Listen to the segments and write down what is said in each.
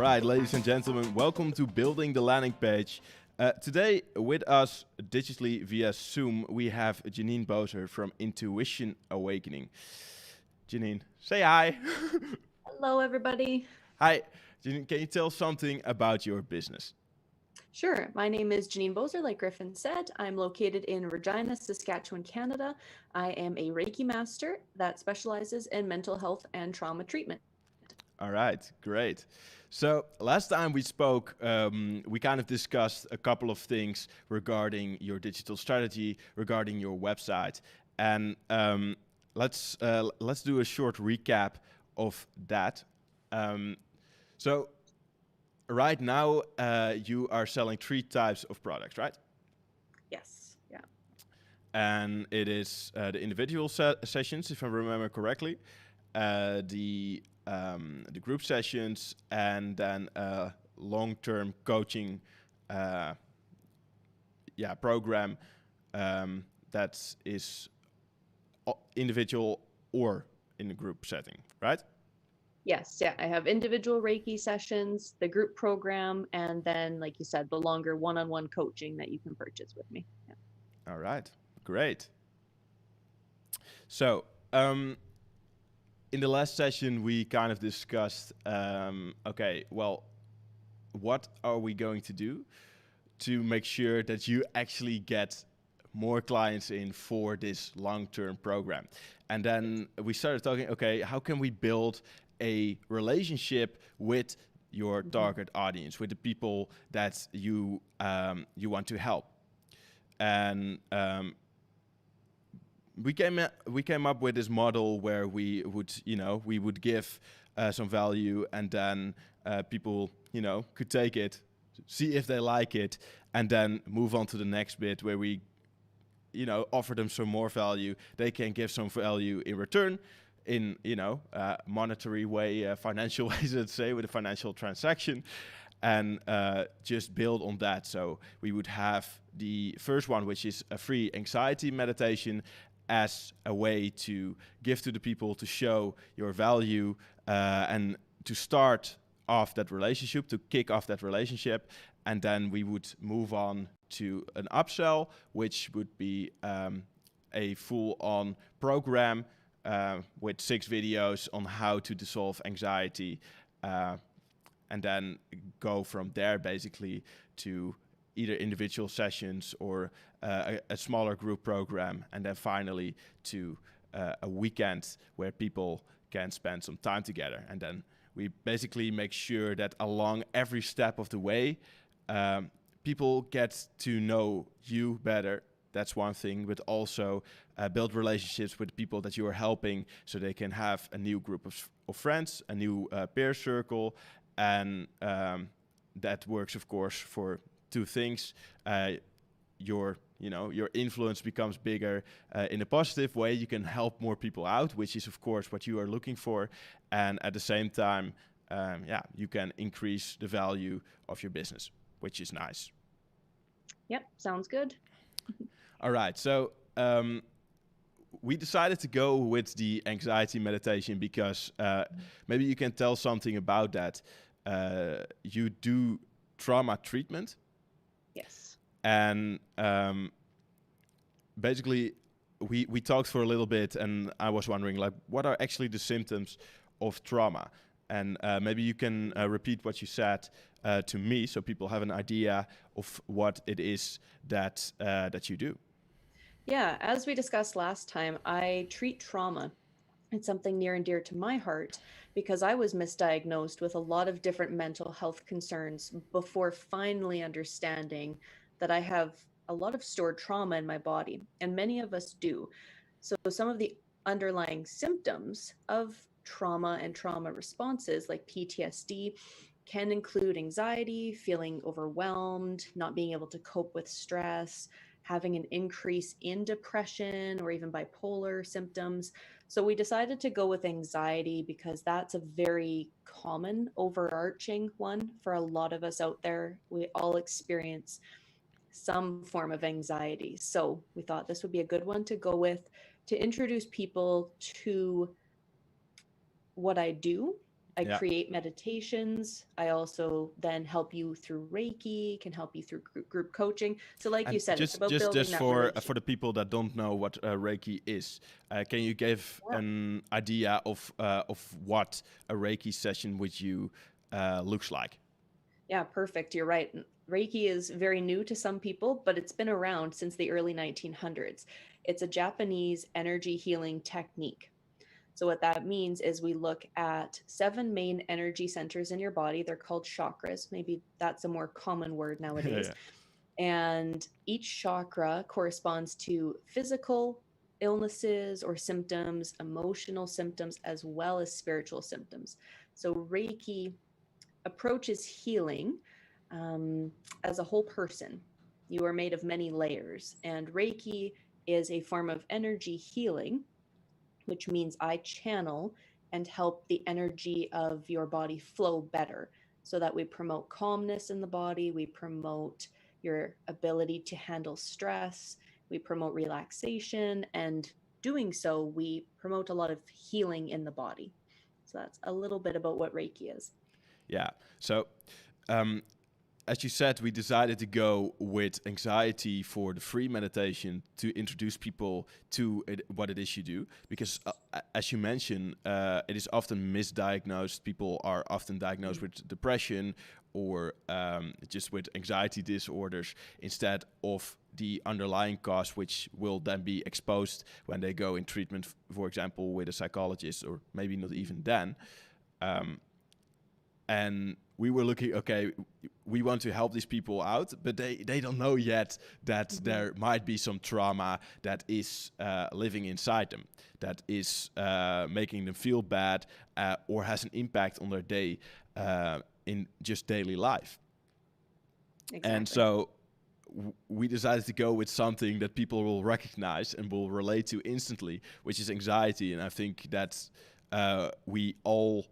right, ladies and gentlemen, welcome to Building the Landing Page. Today, with us digitally via Zoom, we have Jenine Boser from Intuition Awakening. Jenine, say hi. Hello, everybody. Hi, Jenine, can you tell something about your business? Sure. My name is Jenine Boser, like Griffin said. I'm located in Regina, Saskatchewan, Canada. I am a Reiki master that specializes in mental health and trauma treatment. All right, great. So last time we spoke, we kind of discussed a couple of things regarding your digital strategy, regarding your website, and let's do a short recap of that. So right now, you are selling 3 types of products, right? Yes. Yeah. And it is the individual sessions, if I remember correctly, the group sessions, and then long-term coaching program that is individual or in a group setting, right? Yes. Yeah. I have individual Reiki sessions, the group program, and then, like you said, the longer one-on-one coaching that you can purchase with me. Yeah. All right, great. So, in the last session, we kind of discussed, okay, well, what are we going to do to make sure that you actually get more clients in for this long-term program? And then we started talking, okay, how can we build a relationship with your target audience, with the people that you want to help? And we came up with this model where we would give some value, and then people could take it, see if they like it, and then move on to the next bit where we offer them some more value. They can give some value in return in monetary way, financial ways, let's say, with a financial transaction, and just build on that. So we would have the first one, which is a free anxiety meditation, as a way to give to the people, to show your value, and to start off that relationship, to kick off that relationship. And then we would move on to an upsell, which would be a full-on program with 6 videos on how to dissolve anxiety, and then go from there basically to either individual sessions or a smaller group program, and then finally to a weekend where people can spend some time together. And then we basically make sure that along every step of the way, people get to know you better. That's one thing, but also build relationships with people that you are helping, so they can have a new group of friends, a new peer circle, and that works, of course, for 2 things. Your influence becomes bigger in a positive way. You can help more people out, which is, of course, what you are looking for. And at the same time, you can increase the value of your business, which is nice. Yep. Sounds good. All right. So we decided to go with the anxiety meditation because maybe you can tell something about that. You do trauma treatment. Yes. And basically, we talked for a little bit, and I was wondering, like, what are actually the symptoms of trauma? And maybe you can repeat what you said to me, so people have an idea of what it is that you do. Yeah. As we discussed last time, I treat trauma. It's something near and dear to my heart because I was misdiagnosed with a lot of different mental health concerns before finally understanding that I have a lot of stored trauma in my body, and many of us do. So some of the underlying symptoms of trauma and trauma responses, like PTSD, can include anxiety, feeling overwhelmed, not being able to cope with stress, having an increase in depression or even bipolar symptoms. So we decided to go with anxiety because that's a very common overarching one for a lot of us out there. We all experience some form of anxiety. So we thought this would be a good one to go with to introduce people to what I do I Yeah. create meditations. I also then help you through Reiki, can help you through group coaching. So like you And said, it's just about just building just that for relationship. the people that don't know what Reiki is, can you give Yeah. an idea of what a Reiki session with you looks like? Yeah, perfect. You're right. Reiki is very new to some people, but it's been around since the early 1900s. It's a Japanese energy healing technique. So, what that means is we look at 7 main energy centers in your body. They're called chakras. Maybe that's a more common word Yeah, nowadays. yeah, And each chakra corresponds to physical illnesses or symptoms, emotional symptoms, as well as spiritual symptoms. So, Reiki approaches healing um, as a whole person. You are made of many layers, and Reiki is a form of energy healing, which means I channel and help the energy of your body flow better so that we promote calmness in the body, we promote your ability to handle stress, we promote relaxation, and doing so, we promote a lot of healing in the body. So that's a little bit about what Reiki is. yeah. So, um, as you said, we decided to go with anxiety for the free meditation to introduce people to what it is you do. Because, as you mentioned, it is often misdiagnosed. People are often diagnosed with depression or just with anxiety disorders instead of the underlying cause, which will then be exposed when they go in treatment, for example, with a psychologist, or maybe not even then. And we were looking, okay, we want to help these people out, but they don't know yet that there might be some trauma that is living inside them, that is making them feel bad or has an impact on their day in just daily life. And Exactly. so we decided to go with something that people will recognize and will relate to instantly, which is anxiety. And I think that we all,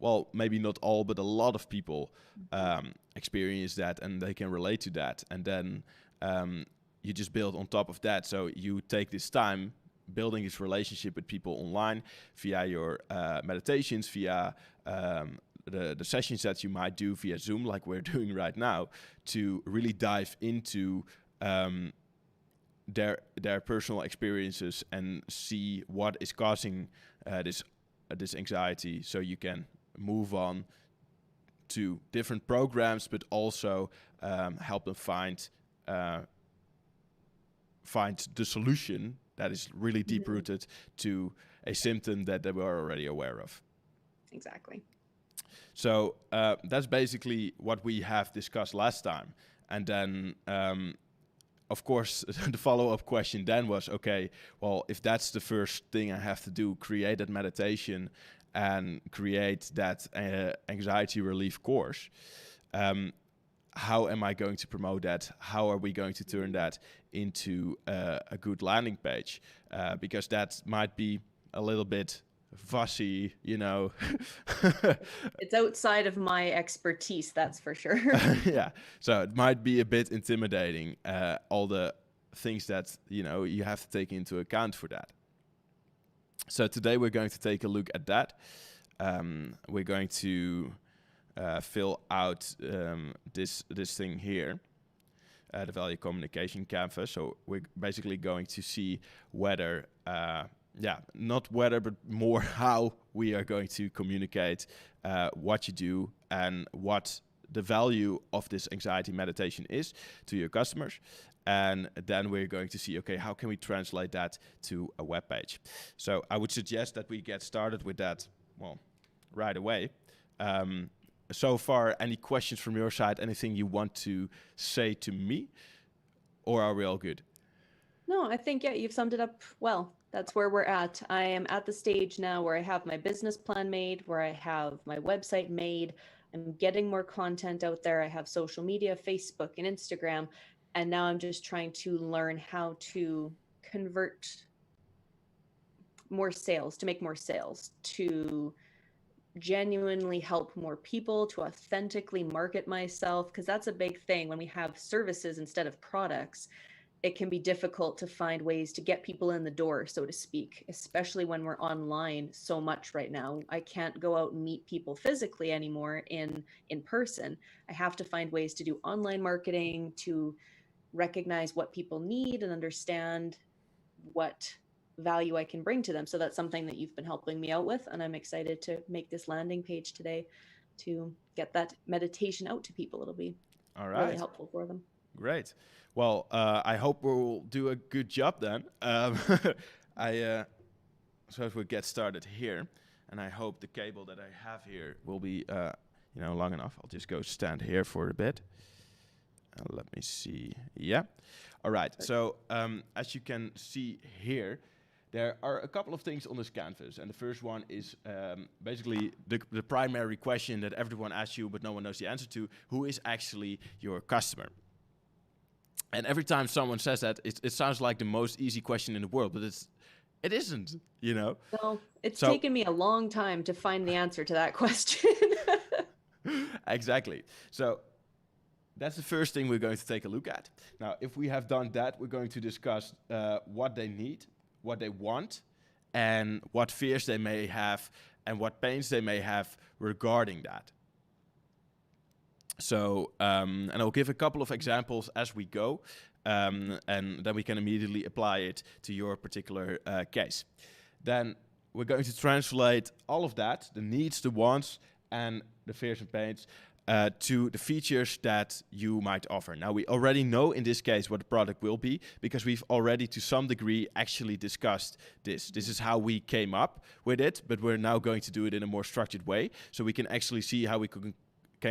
well, maybe not all, but a lot of people experience that and they can relate to that. And then you just build on top of that. So you take this time building this relationship with people online via your meditations, via the sessions that you might do via Zoom, like we're doing right now, to really dive into their personal experiences and see what is causing this anxiety, so you can move on to different programs, but also help them find the solution that is really deep rooted to a symptom that they were already aware of. Exactly. So that's basically what we have discussed last time. And then, of course, the follow-up question then was, okay, well, if that's the first thing I have to do, create that meditation and create that anxiety relief course, how am I going to promote that? How are we going to turn that into a good landing page? Because that might be a little bit fussy, you know. It's outside of my expertise, that's for sure. Yeah, so it might be a bit intimidating, all the things that, you know, you have to take into account for that. So today we're going to take a look at that. We're going to fill out this thing here, the value communication canvas. So we're basically going to see whether, not whether, but more how we are going to communicate what you do and what the value of this anxiety meditation is to your customers. And then we're going to see, okay, how can we translate that to a web page? So I would suggest that we get started with that, well, right away. So far, any questions from your side? Anything you want to say to me? Or are we all good? No, I think, yeah, you've summed it up well. That's where we're at. I am at the stage now where I have my business plan made, where I have my website made. I'm getting more content out there. I have social media, Facebook and Instagram. And now I'm just trying to learn how to convert more sales, to make more sales, to genuinely help more people, to authentically market myself, because that's a big thing when we have services instead of products. it can be difficult to find ways to get people in the door, so to speak, especially when we're online so much right now. I can't go out and meet people physically anymore in person. I have to find ways to do online marketing, to recognize what people need and understand what value I can bring to them. So that's something that you've been helping me out with, and I'm excited to make this landing page today to get that meditation out to people. It'll be All really right. helpful for them. Great. Well, I hope we'll do a good job then. I suppose we'll get started here, and I hope the cable that I have here will be, long enough. I'll just go stand here for a bit. Let me see. Yeah. All right. So as you can see here, there are a couple of things on this canvas. And the first one is basically the primary question that everyone asks you, but no one knows the answer to. Who is actually your customer? And every time someone says that, it sounds like the most easy question in the world, but it isn't, No, it's taken me a long time to find the answer to that question. Exactly. So that's the first thing we're going to take a look at. Now, if we have done that, we're going to discuss what they need, what they want, and what fears they may have, and what pains they may have regarding that. So, and I'll give a couple of examples as we go, and then we can immediately apply it to your particular case. Then we're going to translate all of that, the needs, the wants, and the fears and pains, to the features that you might offer. Now, we already know in this case what the product will be, because we've already to some degree actually discussed this. This is how we came up with it, but we're now going to do it in a more structured way, so we can actually see how we can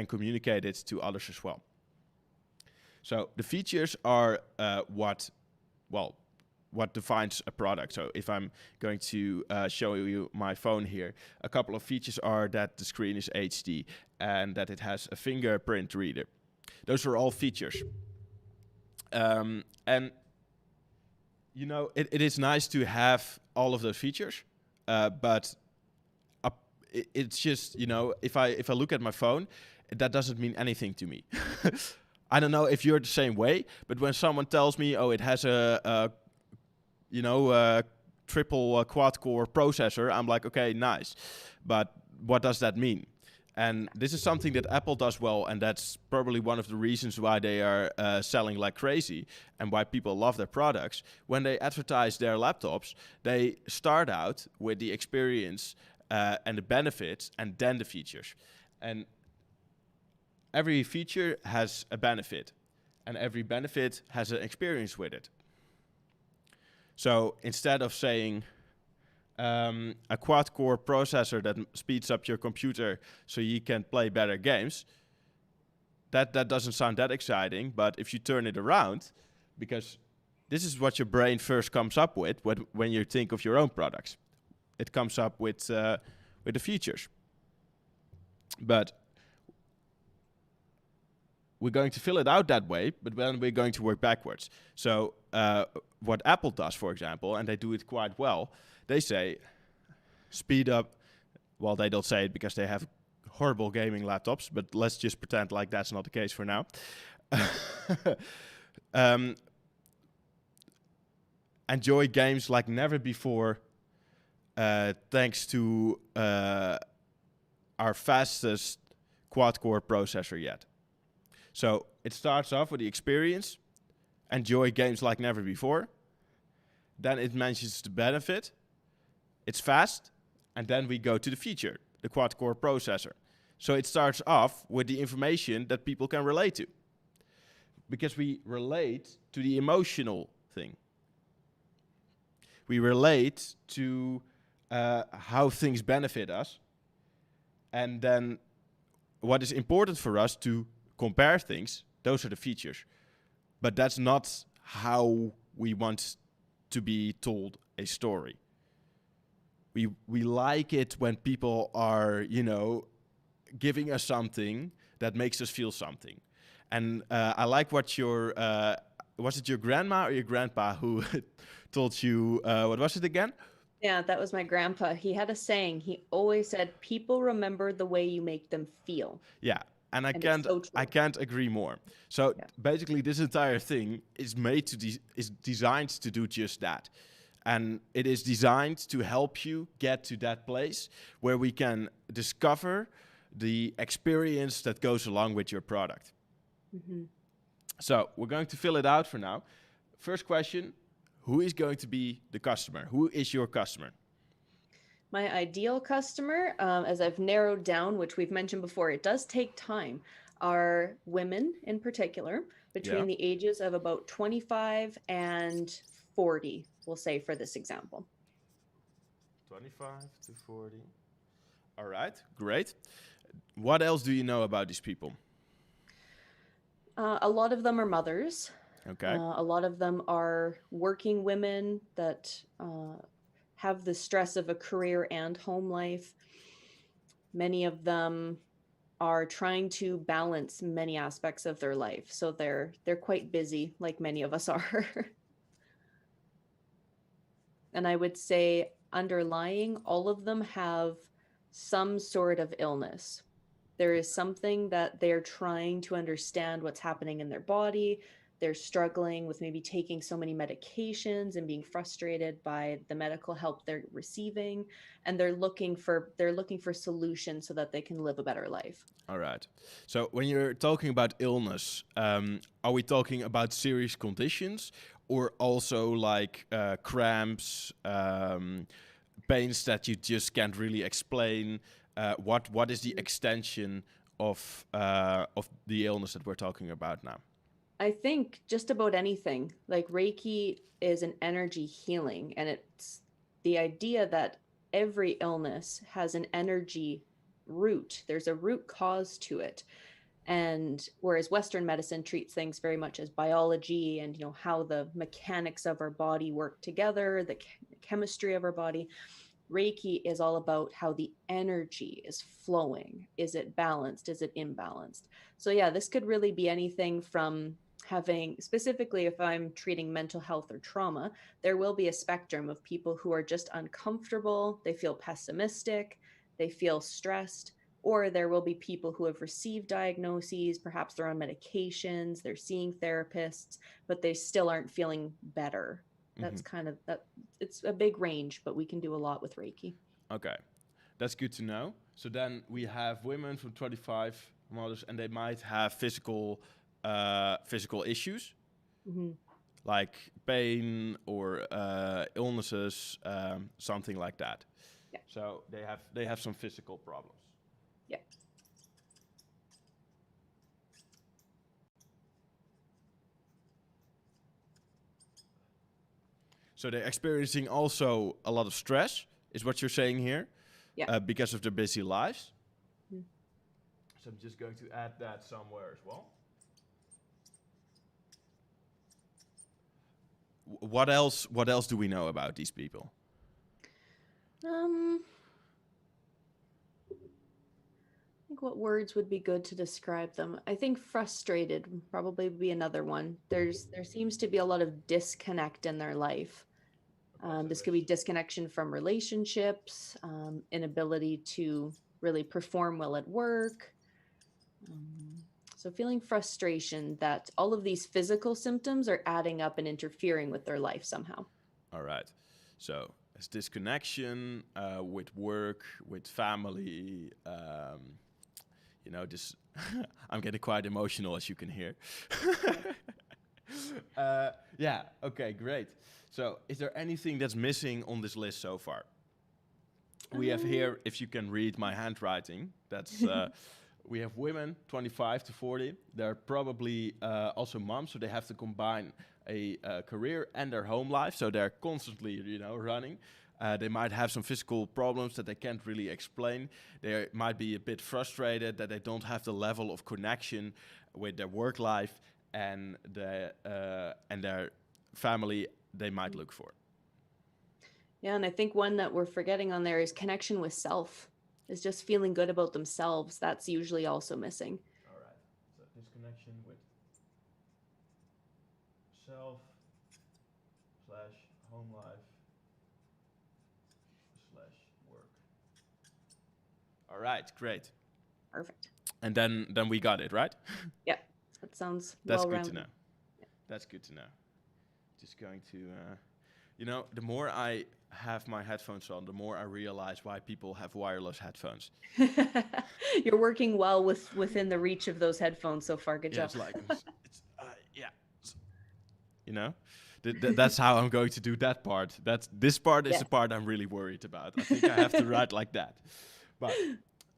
communicate it to others as well. So the features are what defines a product. So if I'm going to show you my phone here, a couple of features are that the screen is HD and that it has a fingerprint reader. Those are all features. And it is nice to have all of those features, but it's just, if I look at my phone, that doesn't mean anything to me. I don't know if you're the same way, but when someone tells me, oh, it has a triple quad-core processor, I'm like, okay, nice. But what does that mean? And this is something that Apple does well, and that's probably one of the reasons why they are selling like crazy and why people love their products. When they advertise their laptops, they start out with the experience and the benefits and then the features. And every feature has a benefit, and every benefit has an experience with it. So instead of saying a quad-core processor that speeds up your computer so you can play better games, that doesn't sound that exciting. But if you turn it around, because this is what your brain first comes up with when you think of your own products, it comes up with the features. But we're going to fill it out that way, but then we're going to work backwards. So what Apple does, for example, and they do it quite well, they say speed up. Well, they don't say it because they have horrible gaming laptops, but let's just pretend like that's not the case for now. Enjoy games like never before, thanks to our fastest quad-core processor yet. So it starts off with the experience, enjoy games like never before. Then it mentions the benefit, it's fast, and then we go to the feature, the quad-core processor. So it starts off with the information that people can relate to, because we relate to the emotional thing. We relate to how things benefit us, and then what is important for us to compare things, those are the features. But that's not how we want to be told a story. We like it when people are, giving us something that makes us feel something. And I like what was it your grandma or your grandpa who told you, what was it again? Yeah, that was my grandpa. He had a saying. He always said, people remember the way you make them feel. Yeah. And And it's so I true. can't agree more. So Yeah. basically, this entire thing is is designed to do just that, and it is designed to help you get to that place where we can discover the experience that goes along with your product. Hmm. So we're going to fill it out for now. First question: who is going to be the customer? Who is your customer? My ideal customer, as I've narrowed down, which we've mentioned before, it does take time, are women in particular Yeah. between the ages of about 25 and 40, we'll say for this example. 25 to 40. All right, great. What else do you know about these people? A lot of them are mothers. Okay. A lot of them are working women that have the stress of a career and home life. Many of them are trying to balance many aspects of their life, so they're quite busy, like many of us are. And I would say underlying, all of them have some sort of illness. There is something that they're trying to understand what's happening in their body. They're struggling with maybe taking so many medications and being frustrated by the medical help they're receiving, and they're looking for solutions so that they can live a better life. All right. So when you're talking about illness, are we talking about serious conditions or also like cramps, pains that you just can't really explain? What is the extension of the illness that we're talking about now? I think just about anything. Like Reiki is an energy healing, and it's the idea that every illness has an energy root. There's a root cause to it. And whereas Western medicine treats things very much as biology and how the mechanics of our body work together, the chemistry of our body, Reiki is all about how the energy is flowing. Is it balanced? Is it imbalanced? So, yeah, this could really be anything from having, specifically, if I'm treating mental health or trauma, there will be a spectrum of people who are just uncomfortable, they feel pessimistic, they feel stressed, or there will be people who have received diagnoses, perhaps they're on medications, they're seeing therapists, but they still aren't feeling better. Hmm. That's kind of that. It's a big range, but we can do a lot with Reiki. Okay, that's good to know. So then we have women from 25 models, and they might have physical issues Hmm. like pain or illnesses, something like that. Yeah, So they have some physical problems. yeah. So they're experiencing also a lot of stress, is what you're saying here, Yeah. because of their busy lives. Mhm. So I'm just going to add that somewhere as well. What else? What else do we know about these people? Um, I think what words would be good to describe them. I think frustrated would probably be another one. There seems to be a lot of disconnect in their life. Okay, so This could be disconnection from relationships, inability to really perform well at work. Um, so feeling frustration that all of these physical symptoms are adding up and interfering with their life somehow. all right. So it's disconnection with work, with family. This. I'm getting quite emotional, as you can hear. Yeah. Okay. Great. So, is there anything that's missing on this list so far? We have Um, here, if you can read my handwriting, that's we have women 25 to 40. They're probably also moms, so they have to combine a career and their home life. So they're constantly, running. They might have some physical problems that they can't really explain. They might be a bit frustrated that they don't have the level of connection with their work life and their family they might look for. yeah, and I think one that we're forgetting on there is connection with self, is just feeling good about themselves. That's usually also missing. All right. So disconnection with self slash home life slash work. All right, great. Perfect. And then we got it, right? Yeah, that sounds That's well good to rounded. know. That's good to know. Just going to, the more I have my headphones on, the more I realize why people have wireless headphones. You're working well within the reach of those headphones so far. Good Yeah, job. it's like, yeah, you know, that's how I'm going to do that part. This part is Yeah. the part I'm really worried about. I think I have to write like that. But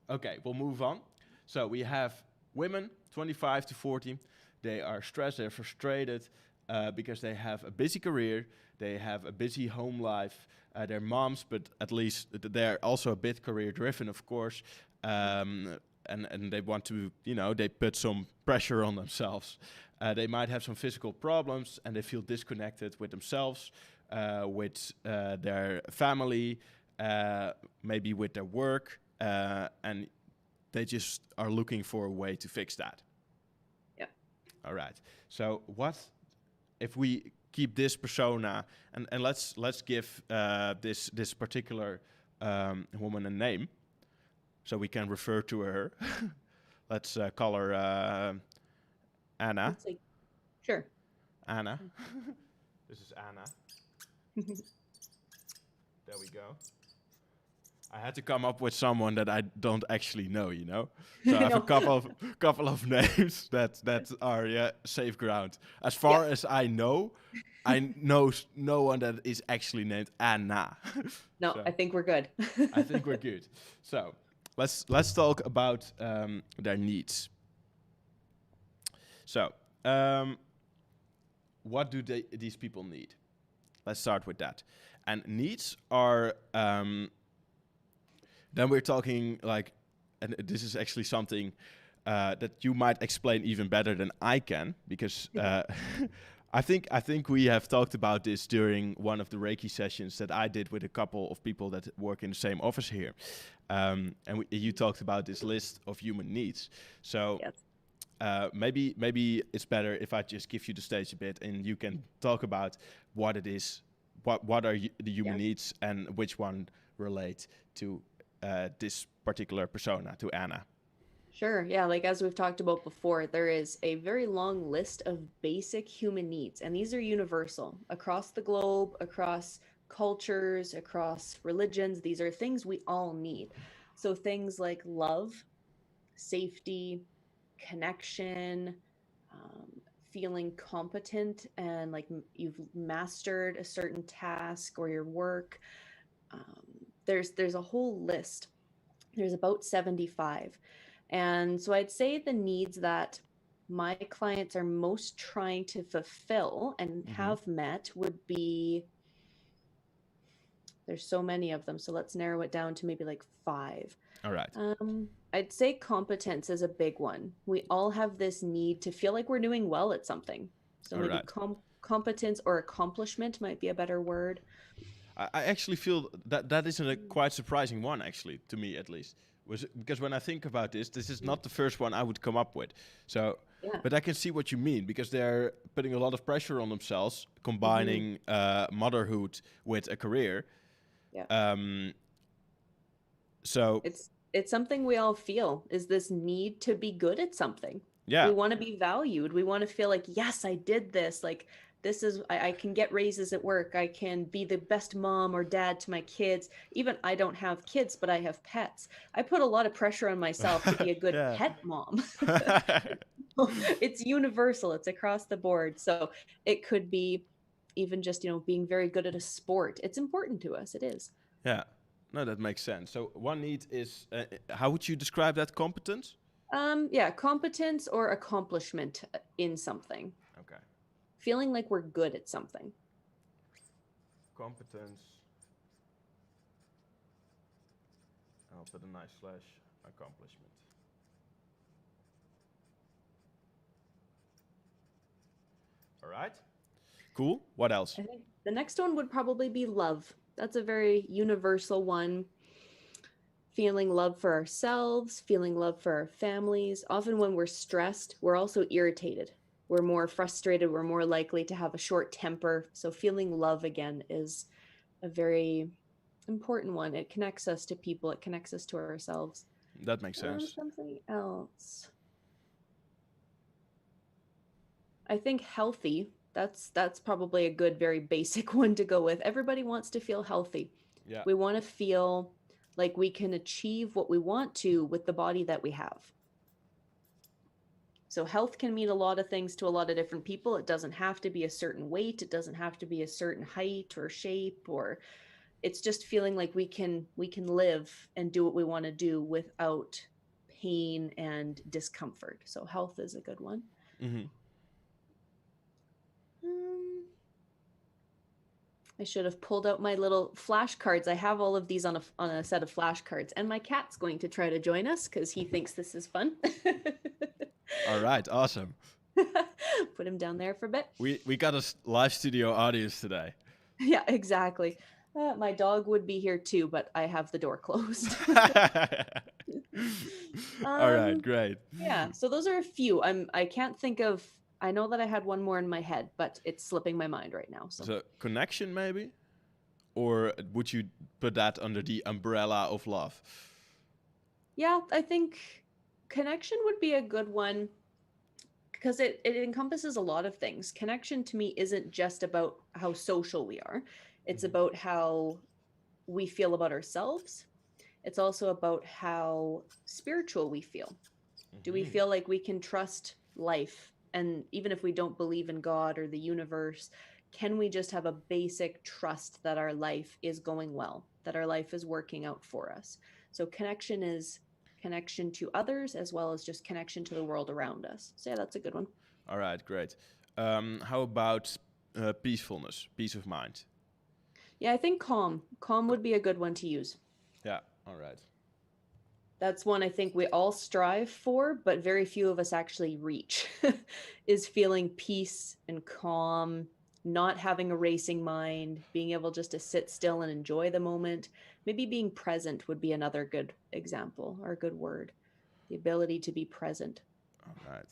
okay, we'll move on. So we have women, 25 to 40. They are stressed, they're frustrated because they have a busy career, they have a busy home life. They're moms, but at least they're also a bit career driven, of course. And they want to, they put some pressure on themselves. They might have some physical problems and they feel disconnected with themselves, with their family, maybe with their work, and they just are looking for a way to fix that. Yeah. All right. So what if we keep this persona and let's give this particular woman a name, so we can refer to her. Let's call her Anna. Let's see. Sure. Anna. This is Anna. There we go. I had to come up with someone that I don't actually know, So I have a couple of names that are safe ground. As far as I know no one that is actually named Anna. No, So I think we're good. I think we're good. So let's talk about their needs. So what do these people need? Let's start with that. And needs are then we're talking like, and this is actually something that you might explain even better than I can, because I think we have talked about this during one of the Reiki sessions that I did with a couple of people that work in the same office here, and you talked about this list of human needs. So Yes. maybe it's better if I just give you the stage a bit and you can talk about what it is, what are the human needs, and which one relate to this particular persona, to Anna. Sure. Yeah. Like as we've talked about before, there is a very long list of basic human needs, and these are universal across the globe, across cultures, across religions. These are things we all need. So things like love, safety, connection, feeling competent and like you've mastered a certain task or your work. There's a whole list. There's about 75. And so I'd say the needs that my clients are most trying to fulfill and have met would be, there's so many of them. So let's narrow it down to maybe like 5. All right. I'd say competence is a big one. We all have this need to feel like we're doing well at something. So All maybe right. competence or accomplishment might be a better word. I actually feel that is a quite surprising one, actually, to me at least. Because when I think about this is not the first one I would come up with. So, Yeah. but I can see what you mean, because they're putting a lot of pressure on themselves, combining motherhood with a career. Yeah. So it's something we all feel, is this need to be good at something. yeah. We want to be valued. We want to feel like, yes, I did this. Like this is, I can get raises at work. I can be the best mom or dad to my kids. Even I don't have kids, but I have pets. I put a lot of pressure on myself to be a good pet mom. It's universal. It's across the board. So it could be even just, being very good at a sport. It's important to us. It is. Yeah. No, that makes sense. So one need is, how would you describe that, competence? Yeah, competence or accomplishment in something. Okay. Feeling like we're good at something. Competence. I'll put a nice slash accomplishment. All right. Cool. What else? I think the next one would probably be love. That's a very universal one. Feeling love for ourselves, feeling love for our families. Often when we're stressed, we're also irritated. We're more frustrated. We're more likely to have a short temper. So feeling love again is a very important one. It connects us to people. It connects us to ourselves. That makes sense. Something else. I think healthy. That's probably a good, very basic one to go with. Everybody wants to feel healthy. Yeah. We want to feel like we can achieve what we want to with the body that we have. So health can mean a lot of things to a lot of different people. It doesn't have to be a certain weight. It doesn't have to be a certain height or shape, or it's just feeling like we can live and do what we want to do without pain and discomfort. So health is a good one. Mm-hmm. I should have pulled out my little flashcards. I have all of these on a set of flashcards, and my cat's going to try to join us because he thinks this is fun. All right, awesome. Put him down there for a bit. We got a live studio audience today. Yeah, exactly. My dog would be here too, but I have the door closed. All right, great. Yeah, so those are a few. I can't think of. I know that I had one more in my head, but it's slipping my mind right now. So connection, maybe, or would you put that under the umbrella of love? Yeah, I think connection would be a good one because it encompasses a lot of things. Connection to me isn't just about how social we are. It's about how we feel about ourselves. It's also about how spiritual we feel. Do we feel like we can trust life? And even if we don't believe in God or the universe, can we just have a basic trust that our life is going well, that our life is working out for us? So connection is connection to others as well as just connection to the world around us. So yeah, that's a good one. All right, great. How about peacefulness, peace of mind? Yeah, I think calm. Calm would be a good one to use. Yeah, all right. That's one I think we all strive for, but very few of us actually reach, is feeling peace and calm, not having a racing mind, being able just to sit still and enjoy the moment. Maybe being present would be another good example or a good word. The ability to be present. All right.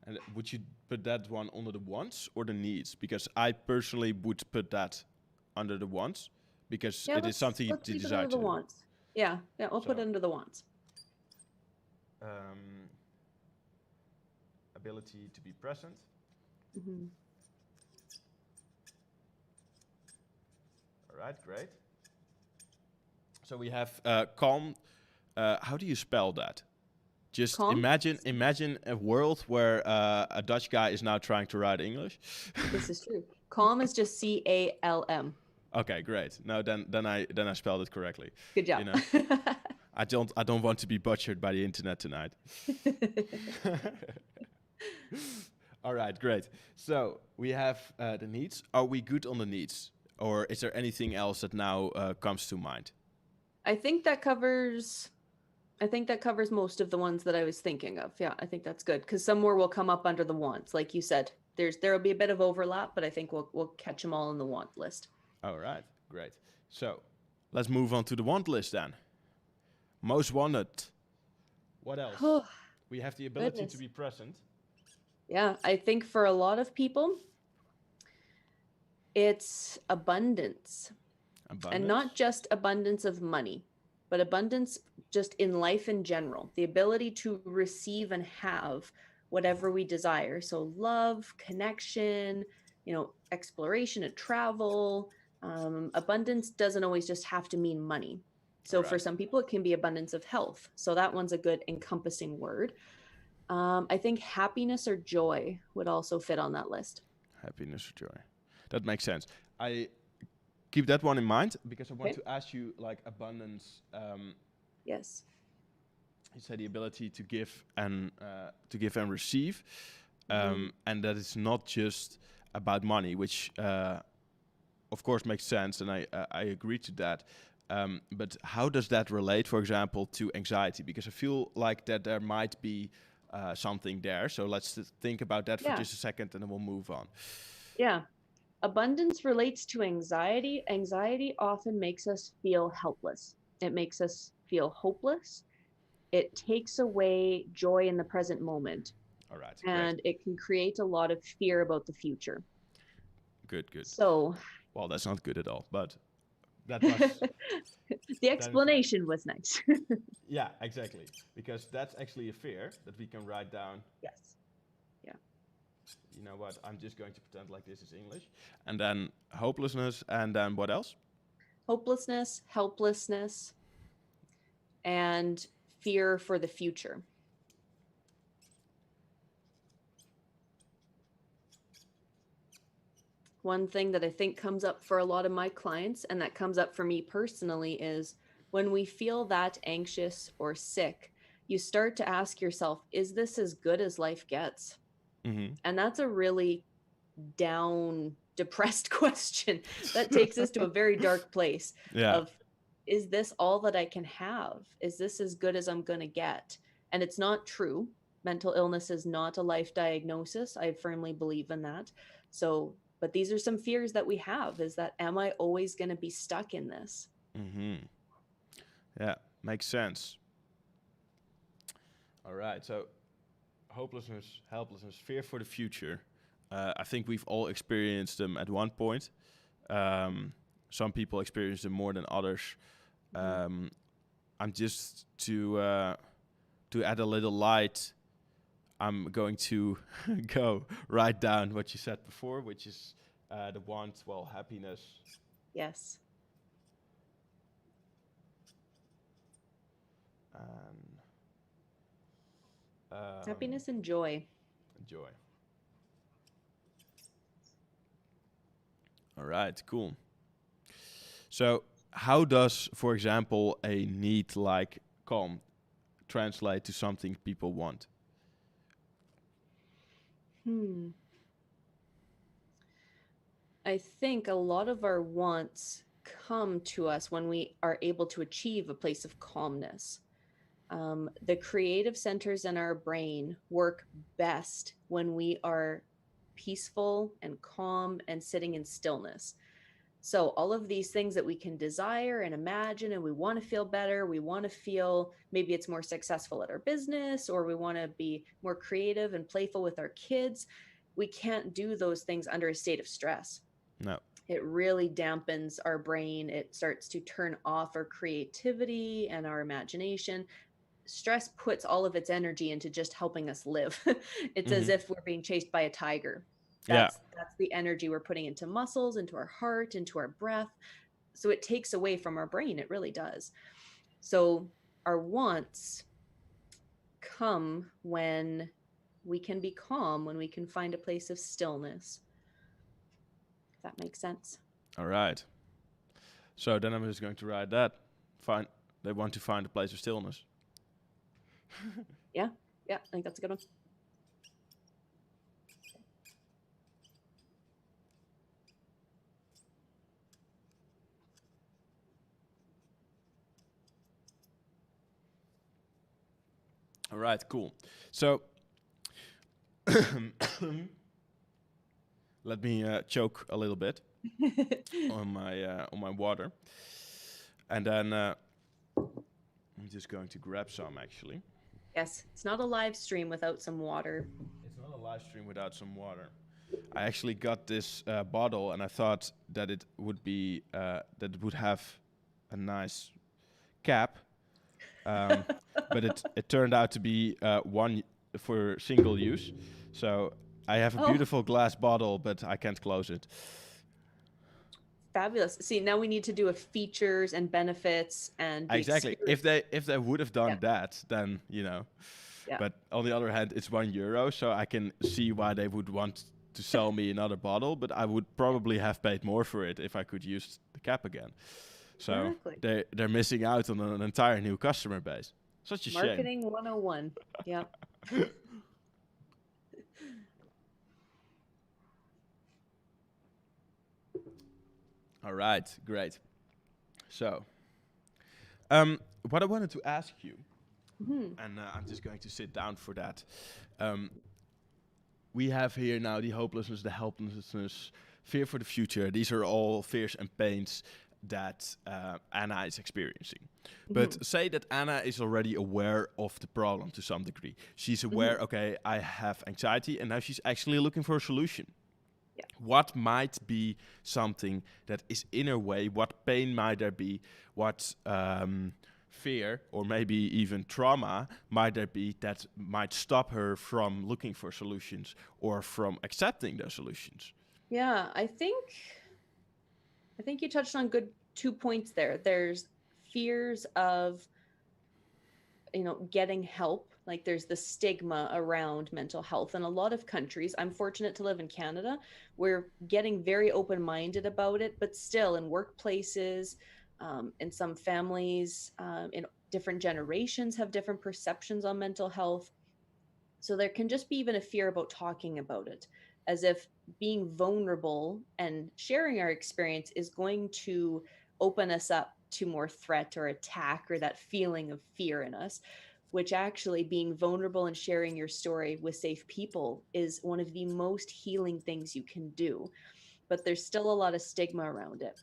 And would you put that one under the wants or the needs? Because I personally would put that under the wants because it is something you desire to do. Wants. Yeah, we'll put it under the wants. Ability to be present. Mm-hmm. All right, great. So we have calm. How do you spell that? Just calm? Imagine a world where a Dutch guy is now trying to write English. This is true. Calm is just CALM. Okay, great. No, then I spelled it correctly. Good job. You know? I don't want to be butchered by the internet tonight. All right, great. So we have the needs. Are we good on the needs, or is there anything else that now comes to mind? I think that covers most of the ones that I was thinking of. Yeah, I think that's good because some more will come up under the wants, like you said. There will be a bit of overlap, but I think we'll catch them all in the want list. All right, great. So let's move on to the want list then. Most wanted. What else? We have the ability to be present. Yeah, I think for a lot of people, it's abundance. And not just abundance of money, but abundance just in life in general. The ability to receive and have whatever we desire. So love, connection, exploration and travel. Abundance doesn't always just have to mean money. So for some people, it can be abundance of health. So that one's a good encompassing word. I think happiness or joy would also fit on that list. Happiness or joy. That makes sense. I keep that one in mind because I want to ask you like abundance. Yes. You said the ability to give and receive, and that it's not just about money, which of course makes sense, and I agree to that. But how does that relate, for example, to anxiety? Because I feel like that there might be something there. So let's think about that for just a second, and then we'll move on. Yeah. Abundance relates to anxiety. Anxiety often makes us feel helpless. It makes us feel hopeless. It takes away joy in the present moment. All right. And it can create a lot of fear about the future. Good. So, well, that's not good at all, but that was The that is right. explanation was nice. Yeah, exactly. Because that's actually a fear that we can write down. Yes. Yeah. You know what? I'm just going to pretend like this is English. And then hopelessness, and then what else? Hopelessness, helplessness, and fear for the future. One thing that I think comes up for a lot of my clients, and that comes up for me personally, is when we feel that anxious or sick, you start to ask yourself, is this as good as life gets? Mm-hmm. And that's a really down, depressed question. That takes us to a very dark place Yeah. of, is this all that I can have? Is this as good as I'm going to get? And it's not true. Mental illness is not a life diagnosis. I firmly believe in that. So, but these are some fears that we have, is that, am I always going to be stuck in this? Mm-hmm. Yeah, makes sense. All right. So hopelessness, helplessness, fear for the future. I think we've all experienced them at one point. Some people experience them more than others. I'm just to add a little light. I'm going to go write down what you said before, which is the want, well, happiness. Yes. And Happiness and joy. joy. All right, cool. So, how does, for example, a need like calm translate to something people want? I think a lot of our wants come to us when we are able to achieve a place of calmness. The creative centers in our brain work best when we are peaceful and calm and sitting in stillness. So, all of these things that we can desire and imagine, and we want to feel better, we want to feel maybe it's more successful at our business, or we want to be more creative and playful with our kids. We can't do those things under a state of stress. No. It really dampens our brain. It starts to turn off our creativity and our imagination. Stress puts all of its energy into just helping us live. It's as if we're being chased by a tiger. Yeah. That's the energy we're putting into muscles, into our heart, into our breath. So it takes away from our brain. It really does. So our wants come when we can be calm, when we can find a place of stillness. If that makes sense. All right. So then I'm just going to write that. They want to find a place of stillness. Yeah, I think that's a good one. All right, cool. So let me choke a little bit on my water, and then I'm just going to grab some. Actually, Yes, it's not a live stream without some water. it's not a live stream without some water. I actually got this bottle, and I thought that it would be that it would have a nice cap, but it turned out to be one for single use. So I have a beautiful glass bottle, but I can't close it. Fabulous. See, now we need to do a features and benefits and the Exactly. If they would have done that, then Yeah. But on the other hand, it's €1, so I can see why they would want to sell me another bottle. But I would probably have paid more for it if I could use the cap again. So Exactly. they're missing out on an entire new customer base. Such a shame. Marketing 101. Yeah. All right, great. So, what I wanted to ask you, and I'm just going to sit down for that. We have here now the hopelessness, the helplessness, fear for the future. These are all fears and pains that Anna is experiencing. But say that Anna is already aware of the problem to some degree. She's aware, okay, I have anxiety, and now she's actually looking for a solution. Yeah. what might be something that is in her way, what pain might there be, what fear or maybe even trauma might there be that might stop her from looking for solutions or from accepting those solutions. Yeah, I think you touched on good 2 points there. There's fears of, getting help. Like there's the stigma around mental health in a lot of countries. I'm fortunate to live in Canada. We're getting very open-minded about it, but still in workplaces, in some families, in different generations have different perceptions on mental health. So there can just be even a fear about talking about it, as if being vulnerable and sharing our experience is going to open us up to more threat or attack or that feeling of fear in us, which actually being vulnerable and sharing your story with safe people is one of the most healing things you can do. But there's still a lot of stigma around it.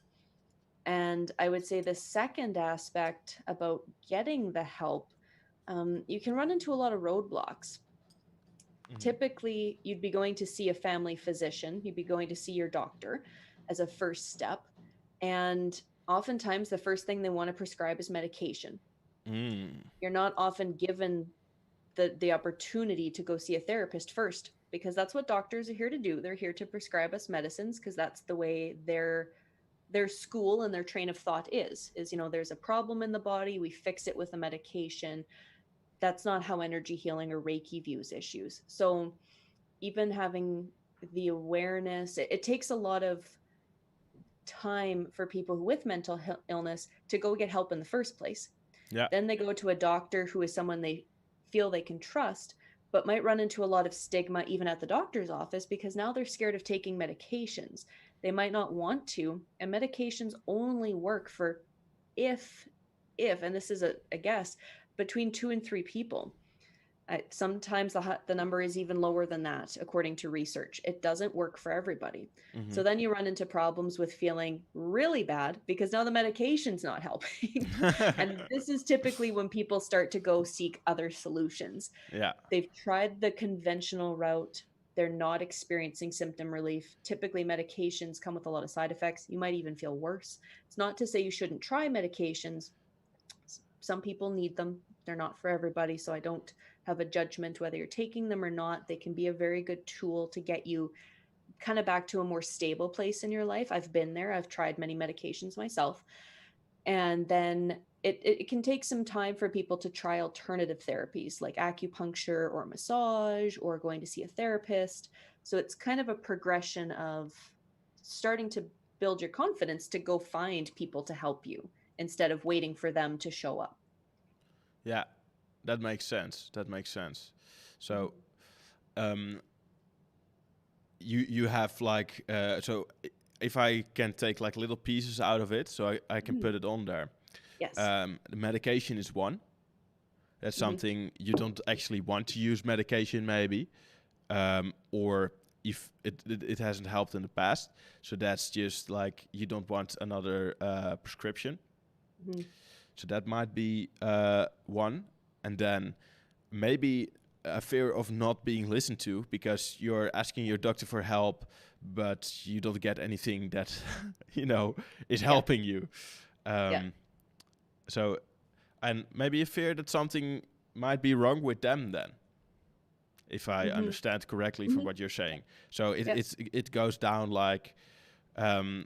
And I would say the second aspect about getting the help, you can run into a lot of roadblocks. Mm-hmm. Typically you'd be going to see a family physician, you'd be going to see your doctor as a first step, and oftentimes the first thing they want to prescribe is medication. Mm. You're not often given the opportunity to go see a therapist first, because that's what doctors are here to do. They're here to prescribe us medicines because that's the way their school and their train of thought is there's a problem in the body, we fix it with a medication. That's not how energy healing or Reiki views issues. So even having the awareness, it takes a lot of time for people with mental illness to go get help in the first place. Yeah. Then they go to a doctor who is someone they feel they can trust, but might run into a lot of stigma even at the doctor's office because now they're scared of taking medications. They might not want to, and medications only work for if and this is a guess, between 2 and 3 people. Sometimes the number is even lower than that, according to research. It doesn't work for everybody. Mm-hmm. So then you run into problems with feeling really bad because now the medication's not helping. And this is typically when people start to go seek other solutions. Yeah. They've tried the conventional route. They're not experiencing symptom relief. Typically, medications come with a lot of side effects. You might even feel worse. It's not to say you shouldn't try medications. Some people need them. They're not for everybody. So I don't have a judgment whether you're taking them or not. They can be a very good tool to get you kind of back to a more stable place in your life. I've been there. I've tried many medications myself. And then it can take some time for people to try alternative therapies like acupuncture or massage or going to see a therapist. So it's kind of a progression of starting to build your confidence to go find people to help you instead of waiting for them to show up. Yeah. That makes sense. That makes sense. So, um, you have like so if I can take like little pieces out of it, so I can put it on there. Yes. The medication is one. That's something you don't actually want to use medication, maybe, or if it hasn't helped in the past. So that's just like you don't want another prescription. Mm-hmm. So that might be one, and then maybe a fear of not being listened to because you're asking your doctor for help, but you don't get anything that is helping you. So, and maybe a fear that something might be wrong with them then, if I understand correctly from what you're saying. So it goes down like,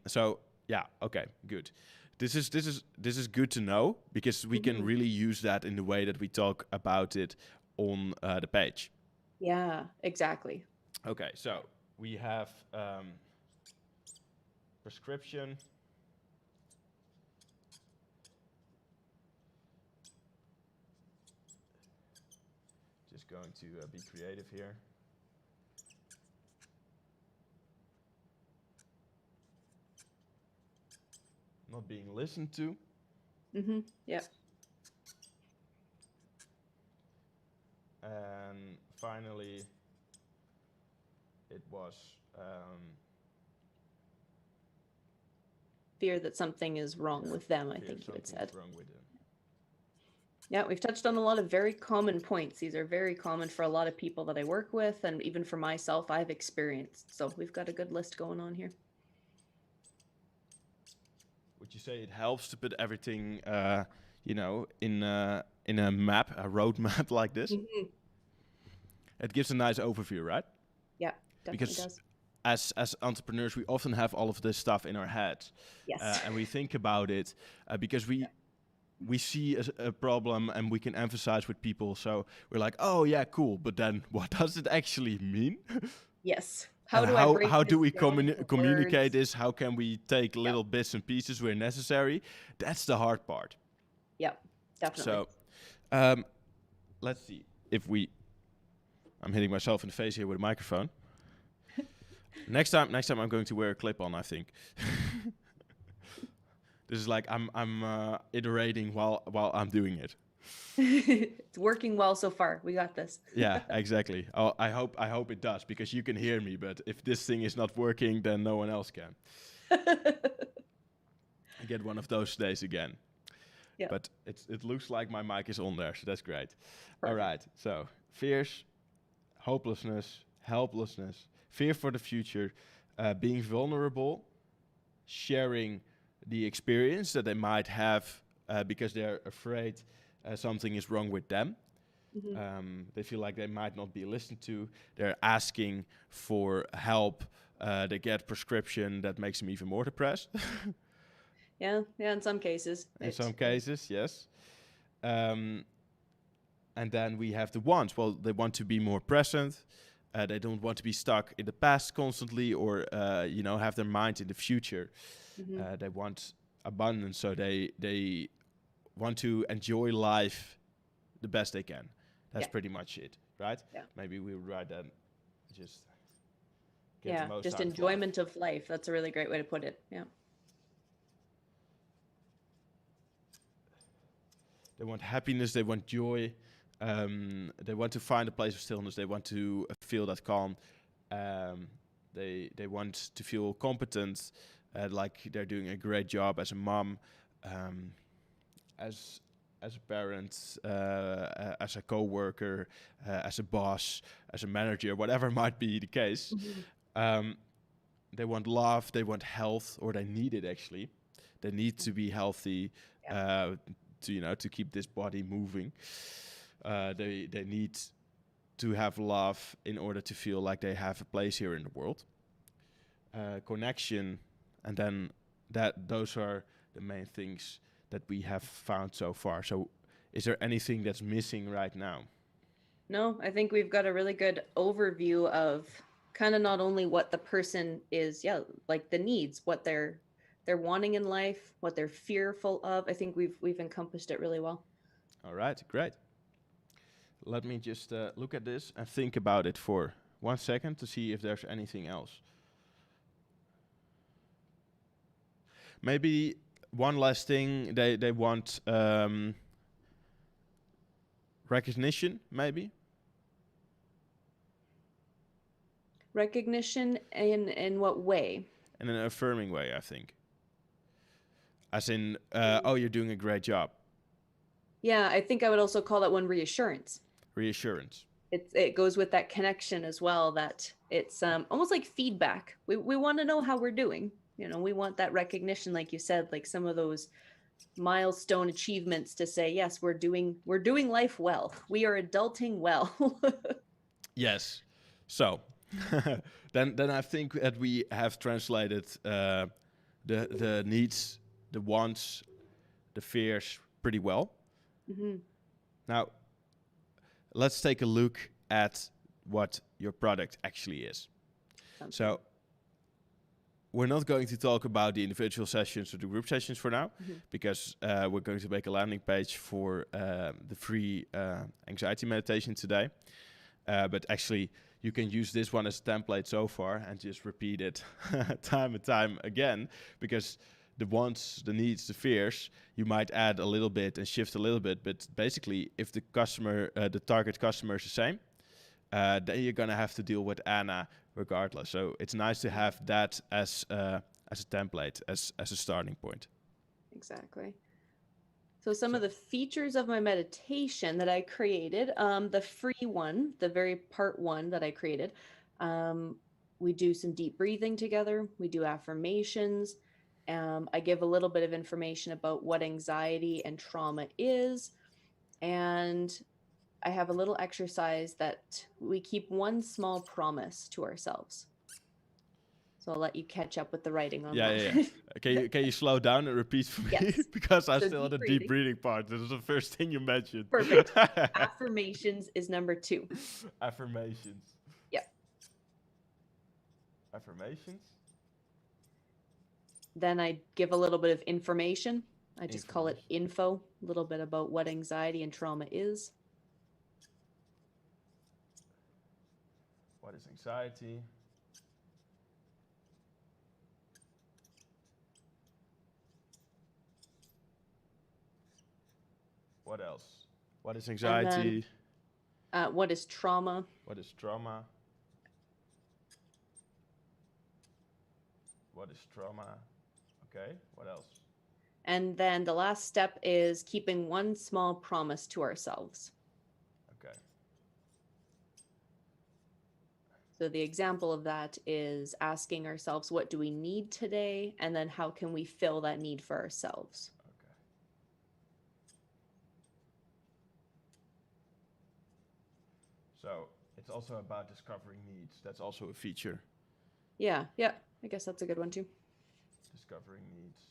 so yeah, okay, good. This is good to know because we can really use that in the way that we talk about it on the page. Yeah, exactly. Okay, so we have prescription. Just going to be creative here. Not being listened to. Yep. And finally, it was Fear that something is wrong with them, I think you had said. wrong with them. Yeah, we've touched on a lot of very common points. These are very common for a lot of people that I work with, and even for myself, I've experienced. So we've got a good list going on here. Would you say it helps to put everything, in a map, a road map like this? Hmm. It gives a nice overview, right? Yeah, definitely Because does. as entrepreneurs, we often have all of this stuff in our heads, Yes. and we think about it because we see a problem and we can emphasize with people. So we're like, oh yeah, cool. But then what does it actually mean? Yes. How And do I break how do this we down into communicate words? this? How can we take Yep. little bits and pieces where necessary? That's the hard part. Yep. Definitely. So let's see if we. I'm hitting myself in the face here with a microphone. Next time I'm going to wear a clip on. I think. This is like I'm iterating while I'm doing it. It's working well so far. We got this. Yeah, exactly. Oh, I hope it does, because you can hear me, but if this thing is not working, then no one else can. I get one of those days again. Yeah. But it looks like my mic is on there, so that's great. Perfect. All right. So fears, hopelessness, helplessness, fear for the future, being vulnerable, sharing the experience that they might have because they're afraid something is wrong with them. Hmm. They feel like they might not be listened to. They're asking for help. They get prescription that makes them even more depressed. Yeah. Yeah. In some cases, In some cases, yes. And then we have the wants. Well, they want to be more present. They don't want to be stuck in the past constantly, or have their mind in the future. Mhm. They want abundance, so they want to enjoy life the best they can. That's Yeah. pretty much it, right? Yeah. Maybe we would write that. Just get Yeah. the most Just out of life. enjoyment of life. That's a really great way to put it. Yeah. They want happiness. They want joy. They want to find a place of stillness. They want to feel that calm. They want to feel competent, like they're doing a great job as a mom, as a parent, as a coworker, as a boss, as a manager, whatever might be the case. Mhm. They want love. They want health, or they need it actually. They need to be healthy. Yeah. To keep this body moving. They need to have love in order to feel like they have a place here in the world. Connection, and then those are the main things that we have found so far. So, is there anything that's missing right now? No, I think we've got a really good overview of kind of not only what the person is, yeah, like the needs, what they're wanting in life, what they're fearful of. I think we've encompassed it really well. All right, great. Let me just look at this and think about it for 1 second to see if there's anything else. Maybe one last thing. They want recognition, maybe. Recognition in what way? In an affirming way, I think. As in, oh, you're doing a great job. Yeah, I think I would also call that one reassurance. Reassurance. It goes with that connection as well, that it's almost like feedback. We want to know how we're doing. We want that recognition, like you said, like some of those milestone achievements to say, yes, we're doing life well. We are adulting well. Yes. So, then I think that we have translated the needs, the wants, the fears pretty well. Mm-hmm. Now, let's take a look at what your product actually is. So, we're not going to talk about the individual sessions or the group sessions for now, because we're going to make a landing page for the free anxiety meditation today. But actually, you can use this one as a template so far and just repeat it time and time again, because the wants, the needs, the fears, you might add a little bit and shift a little bit. But basically, if the customer, the target customer is the same, then you're going to have to deal with Anna regardless. So it's nice to have that as a template, as a starting point. Exactly. So some So of the features of my meditation that I created, the free one, the very part one that I created, um, we do some deep breathing together. We do affirmations. I give a little bit of information about what anxiety and trauma is. And I have a little exercise that we keep one small promise to ourselves. So I'll let you catch up with the writing on yeah, that. yeah, yeah. Can you slow down and repeat for me? Yes. Because I'm So still on deep the deep breathing. breathing part. This is the first thing you mentioned. Perfect. Affirmations is number 2. Affirmations. Yep. Affirmations. Then I give a little bit of information. I just call it Information. info, a little bit about what anxiety and trauma is. What is anxiety? What else? What is And then anxiety? what is trauma? What is trauma? What is trauma? Okay, what else? And then the last step is keeping one small promise to ourselves. Okay. So the example of that is asking ourselves, what do we need today? And then how can we fill that need for ourselves? Okay. So it's also about discovering needs. That's also a feature. Yeah, I guess that's a good one too. Discovering needs.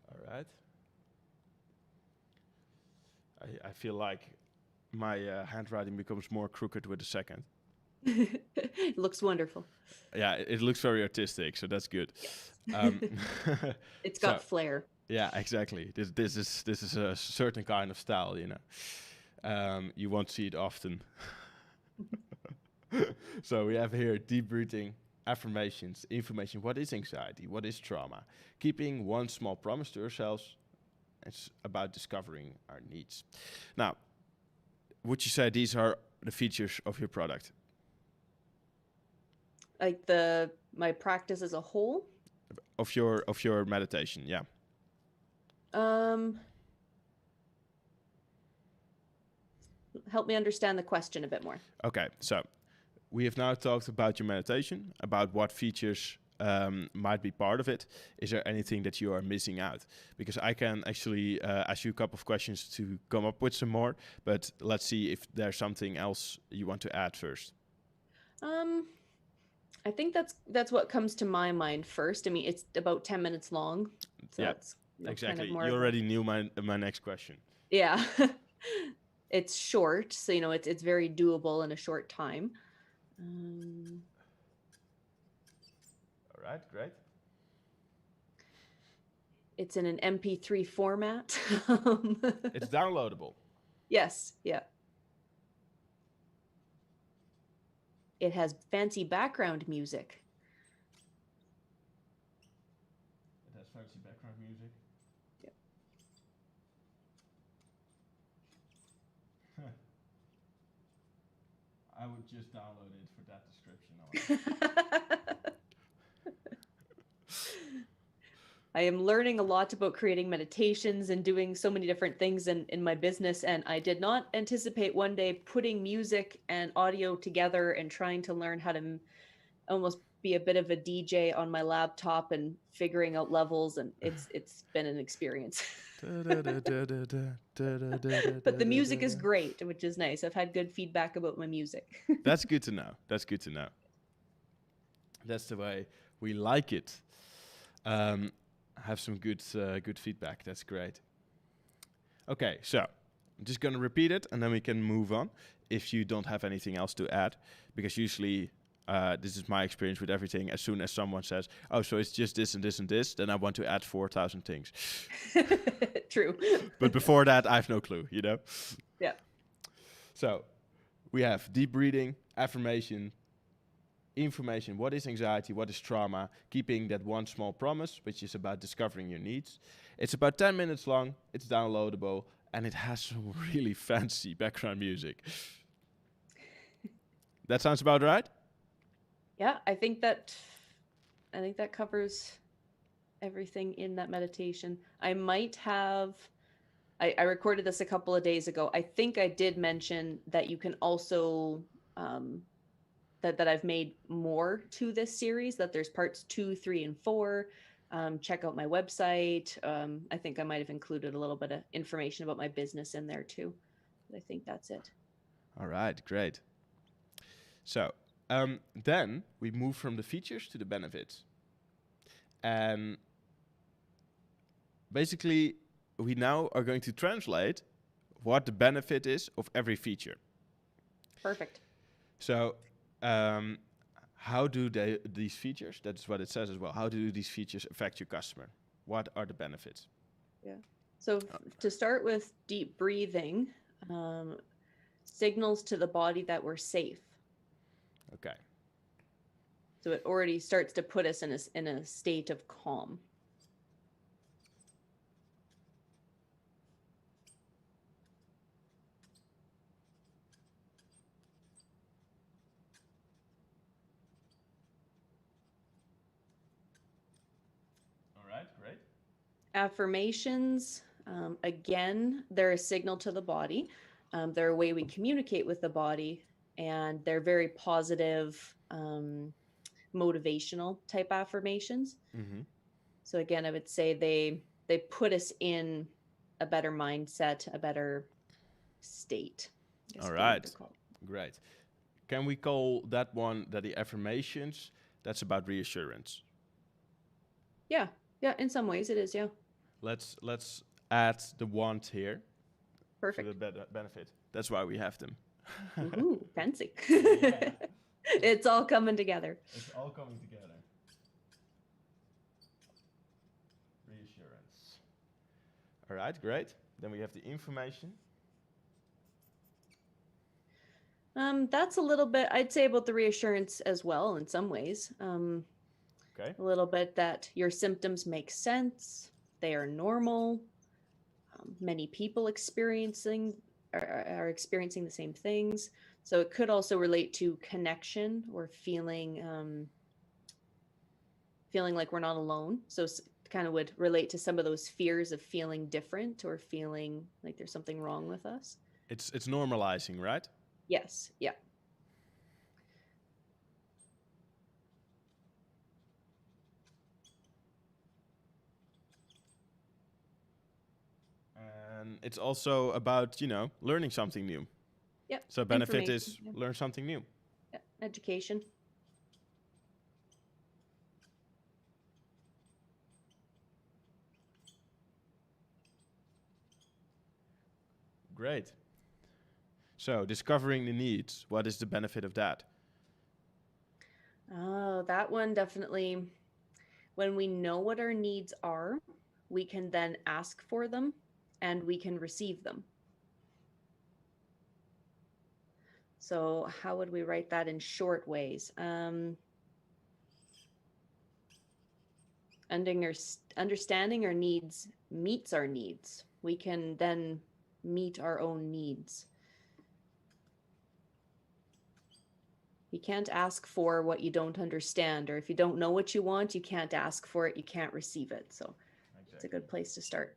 All right. I feel like my handwriting becomes more crooked with the second. It looks wonderful. Yeah, it looks very artistic, so that's good. Yes. Um, It's so got flair. yeah, exactly. This is a certain kind of style, you know. You won't see it often. So we have here deep breathing, affirmations, information. What is anxiety? What is trauma? Keeping one small promise to ourselves. It's about discovering our needs. Now, would you say these are the features of your product? Like my practice as a whole. Of your meditation, yeah. Help me understand the question a bit more. Okay, so we have now talked about your meditation, about what features might be part of it. Is there anything that you are missing out? Because I can actually ask you a couple of questions to come up with some more, but let's see if there's something else you want to add first. I think that's what comes to my mind first. I mean, it's about 10 minutes long, so Yeah, it's exactly. kind of more. You already knew my next question. Yeah, it's short, so it's very doable in a short time. All right, great. It's in an MP3 format. It's downloadable. Yes, yeah. It has fancy background music. It has fancy background music. Yep. I would just download it for that description. I am learning a lot about creating meditations and doing so many different things in my business. And I did not anticipate one day putting music and audio together and trying to learn how to almost be a bit of a DJ on my laptop and figuring out levels. And it's been an experience. But the music is great, which is nice. I've had good feedback about my music. That's good to know. That's good to know. That's the way we like it. Have some good feedback. That's great. Okay, so I'm just gonna repeat it, and then we can move on. If you don't have anything else to add, because usually this is my experience with everything. As soon as someone says, "Oh, so it's just this and this and this," then I want to add 4,000 things. True. But before that, I have no clue. You know. Yeah. So we have deep breathing, affirmation, information. What is anxiety? What is trauma? Keeping that one small promise, which is about discovering your needs. It's about 10 minutes long. It's downloadable, and it has some really fancy background music. That sounds about right? Yeah, I think that covers everything in that meditation. I might have I recorded this a couple of days ago. I think I did mention that you can also that I've made more to this series, that there's parts 2, 3, and 4. Check out my website. I think I might have included a little bit of information about my business in there too. But I think that's it. All right, great. So then we move from the features to the benefits. And basically, we now are going to translate what the benefit is of every feature. Perfect. So how do these features, that's what it says as well, how do these features affect your customer? What are the benefits? Yeah. So to start with deep breathing, signals to the body that we're safe. Okay. So it already starts to put us in a state of calm. All right, great. Affirmations, again, they're a signal to the body. They're a way we communicate with the body, and they're very positive, motivational type affirmations. Mm-hmm. So again, I would say they put us in a better mindset, a better state. I guess All would be what right, they're called. great. Can we call that one that the affirmations, that's about reassurance? Yeah, yeah. In some ways, it is. Yeah, Let's add the want here for the perfect. benefit. That's why we have them. Ooh, fancy. Yeah. It's all coming together. It's all coming together. Reassurance. All right, great. Then we have the information. That's a little bit, I'd say, about the reassurance as well in some ways. Okay. A little bit that your symptoms make sense, they are normal. Many people are experiencing the same things. So it could also relate to connection or feeling like we're not alone. So kind of would relate to some of those fears of feeling different or feeling like there's something wrong with us. It's normalizing, right? Yes. Yeah. And it's also about, learning something new. Yep. So benefit Information. is learn something new. Yeah. Education. Great. So discovering the needs, what is the benefit of that? Oh, that one definitely. When we know what our needs are, we can then ask for them and we can receive them. So, how would we write that in short ways? Understanding our needs meets our needs. We can then meet our own needs. You can't ask for what you don't understand, or if you don't know what you want, you can't ask for it, you can't receive it. So exactly. It's a good place to start.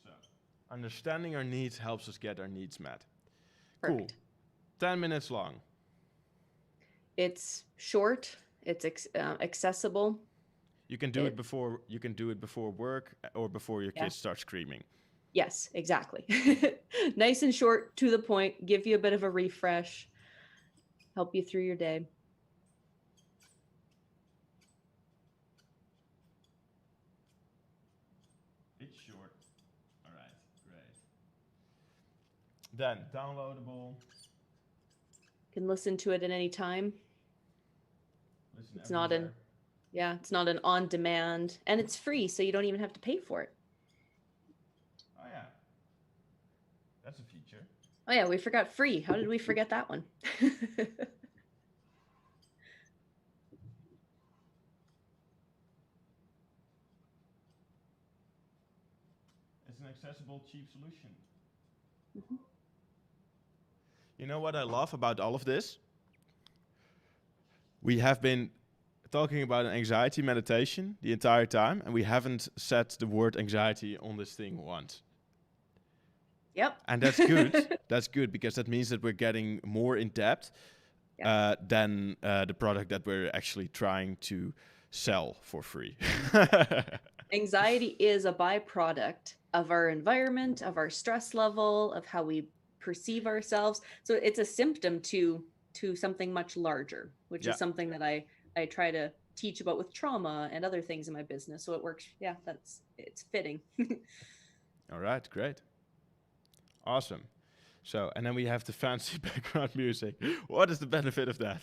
So understanding our needs helps us get our needs met. Perfect. Cool. 10 minutes long. It's short, it's accessible. You can do it before work or before your kids start screaming. Yes, exactly. Nice and short, to the point, give you a bit of a refresh, help you through your day. It's short. All right, great. Then downloadable. You can listen to it at any time. It's not an on demand, and it's free, so you don't even have to pay for it. Oh yeah. That's a feature. Oh yeah, we forgot free. How did we forget that one? an accessible, cheap solution. Mhm. You know what I love about all of this? We have been talking about an anxiety meditation the entire time, and we haven't said the word anxiety on this thing once. Yep. And that's good. That's good because that means that we're getting more in depth than the product that we're actually trying to sell for free. Anxiety is a byproduct of our environment, of our stress level, of how we perceive ourselves. So it's a symptom to something much larger, which Yeah. is something that I try to teach about with trauma and other things in my business. So it works. Yeah, it's fitting. All right, great. Awesome. So, and then we have the fancy background music. What is the benefit of that?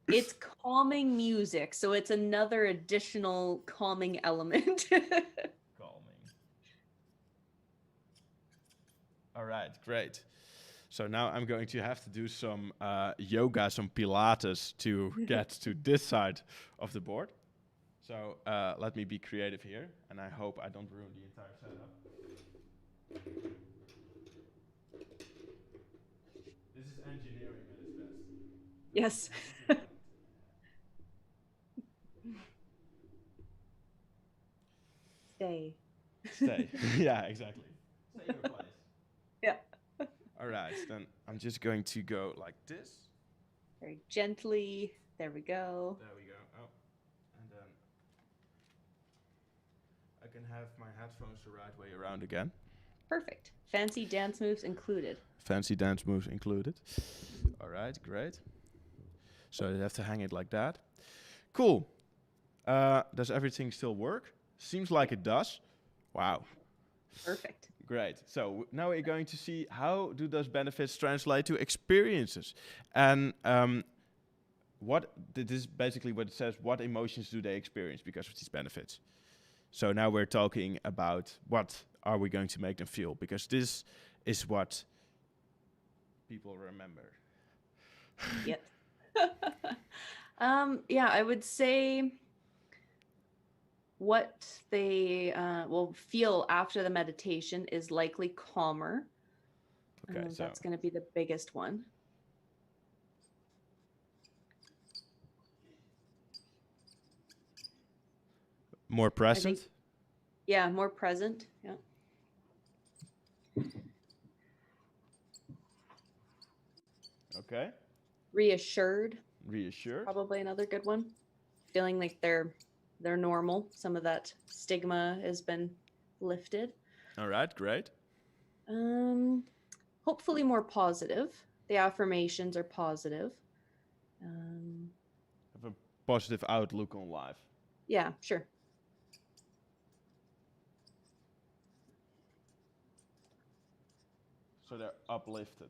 It's calming music, so it's another additional calming element. Calming. All right, great. So now I'm going to have to do some yoga, some Pilates to get to this side of the board. So let me be creative here, and I hope I don't ruin the entire setup. This is engineering at its best. Yes. Stay. Stay. Yeah, exactly. Stay in your place. Yeah. All right, then I'm just going to go like this. Very gently. There we go. There we go. Oh, and then I can have my headphones the right way around again. Perfect. Fancy dance moves included. Fancy dance moves included. All right, great. So you have to hang it like that. Cool. Does everything still work? Seems like it does. Wow. Perfect. Great. So now we're going to see how do those benefits translate to experiences, and this is basically what it says. What emotions do they experience because of these benefits? So now we're talking about what are we going to make them feel, because this is what people remember. Yep. Yeah, I would say what they will feel after the meditation is likely calmer. Okay, so that's going to be the biggest one. more present. Yeah, more present. Yeah. Okay. Reassured. Reassured. Probably another good one. Feeling like they're normal. Some of that stigma has been lifted. All right, great. Hopefully more positive. The affirmations are positive. Have a positive outlook on life. Yeah, sure. So they're uplifted.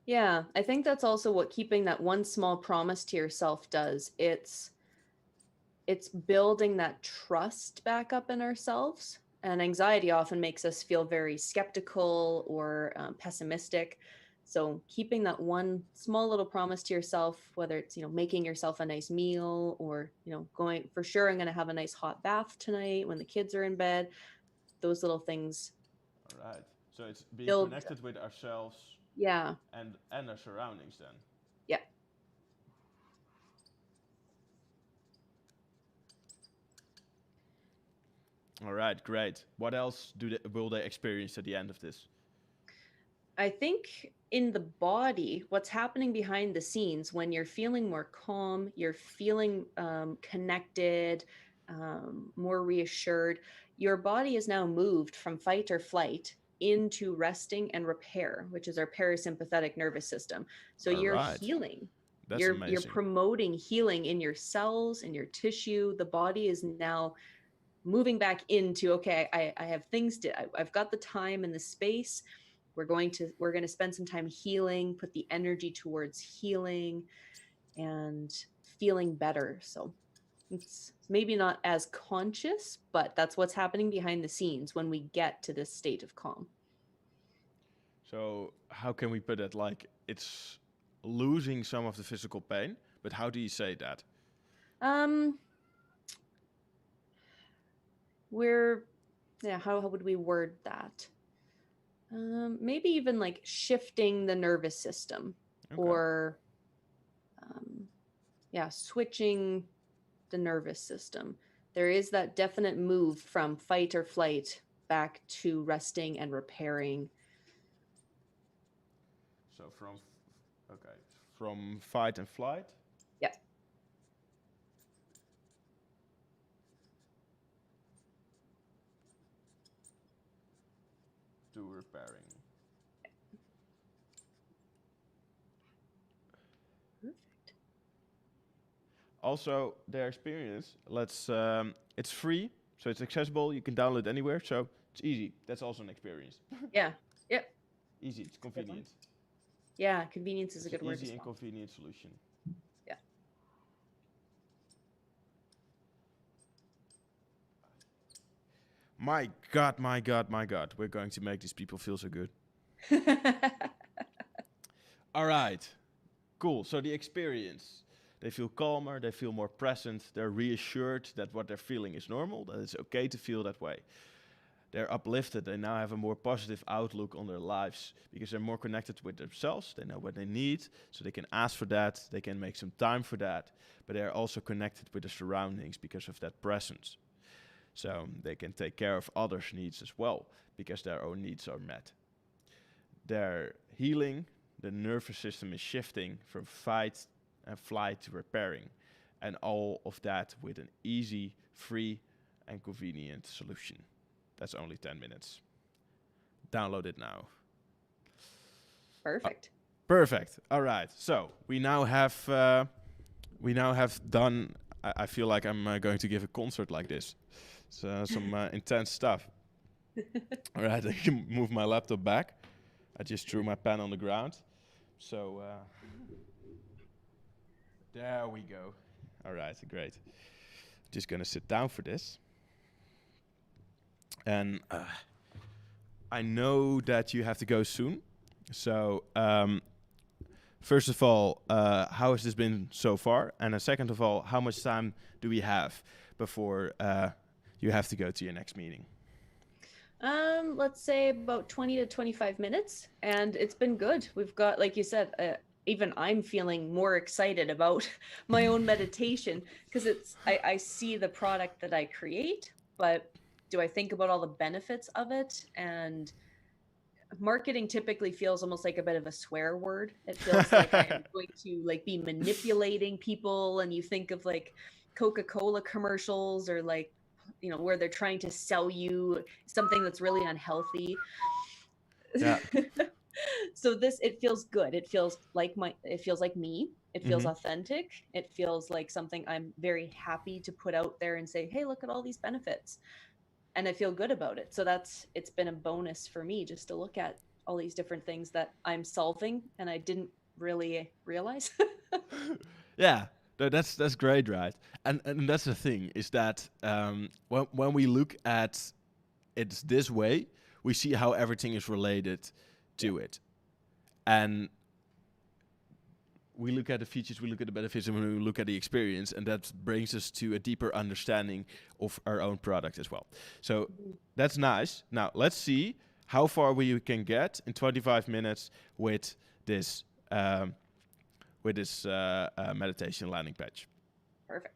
Yeah, I think that's also what keeping that one small promise to yourself does. It's building that trust back up in ourselves. And anxiety often makes us feel very skeptical or pessimistic. So keeping that one small little promise to yourself, whether it's, making yourself a nice meal or, going for sure, I'm going to have a nice hot bath tonight when the kids are in bed, those little things. All right. So it's being build, connected with ourselves. Yeah. And our surroundings then. Yeah. All right, great. What else will they experience at the end of this? I think in the body, what's happening behind the scenes when you're feeling more calm, you're feeling connected, more reassured, your body is now moved from fight or flight into resting and repair, which is our parasympathetic nervous system. So you're healing. That's amazing. You're promoting healing in your cells, in your tissue. The body is now moving back into, okay, I have things I've got the time and the space. We're going to spend some time healing, put the energy towards healing and feeling better. So it's maybe not as conscious, but that's what's happening behind the scenes when we get to this state of calm. So how can we put it? Like, it's losing some of the physical pain, but how do you say that? We're Yeah, how would we word that? Maybe even like shifting the nervous system, Okay. or um, yeah, switching the nervous system. There is that definite move from fight or flight back to resting and repairing. So okay, from fight and flight Yeah, to repairing. perfect. Also, their experience. It's free, so it's accessible. You can download anywhere, so it's easy. That's also an experience. Yeah, yep. Easy. It's It's a good one. convenient. Yeah, convenience is a It's an good word easy as and well. convenient solution. Yeah. My God, my God, my God. We're going to make these people feel so good. All right. Cool. So the experience. They feel calmer, they feel more present, they're reassured that what they're feeling is normal, that it's okay to feel that way. They're uplifted, they now have a more positive outlook on their lives because they're more connected with themselves, they know what they need, so they can ask for that, they can make some time for that, but they're also connected with the surroundings because of that presence. So they can take care of others' needs as well because their own needs are met. They're healing, the nervous system is shifting from fight and flight to repairing, and all of that with an easy, free, and convenient solution. That's only 10 minutes. Download it now. Perfect. Perfect. All right. So we now have done. I feel like I'm going to give a concert like this. So some intense stuff. All right. I can move my laptop back. I just threw my pen on the ground. So there we go. All right, great. Just gonna sit down for this. And I know that you have to go soon. So first of all, how has this been so far? And second of all, how much time do we have before you have to go to your next meeting? Let's say about 20 to 25 minutes, and it's been good. We've got, like you said, even I'm feeling more excited about my own meditation because I see the product that I create, but do I think about all the benefits of it? And marketing typically feels almost like a bit of a swear word. It feels like I am going to like be manipulating people, and you think of like Coca-Cola commercials, or like, where they're trying to sell you something that's really unhealthy. Yeah. So this, it feels good. It feels like me. It feels Mm-hmm. authentic. It feels like something I'm very happy to put out there and say, hey, look at all these benefits. And I feel good about it. So it's been a bonus for me just to look at all these different things that I'm solving and I didn't really realize. Yeah, that's great, right? And that's the thing is that when we look at it this way, we see how everything is related Yeah. to it, and we look at the features, we look at the benefits, and we look at the experience, and that brings us to a deeper understanding of our own product as well. So that's nice. Now let's see how far we can get in 25 minutes with this meditation landing page. Perfect.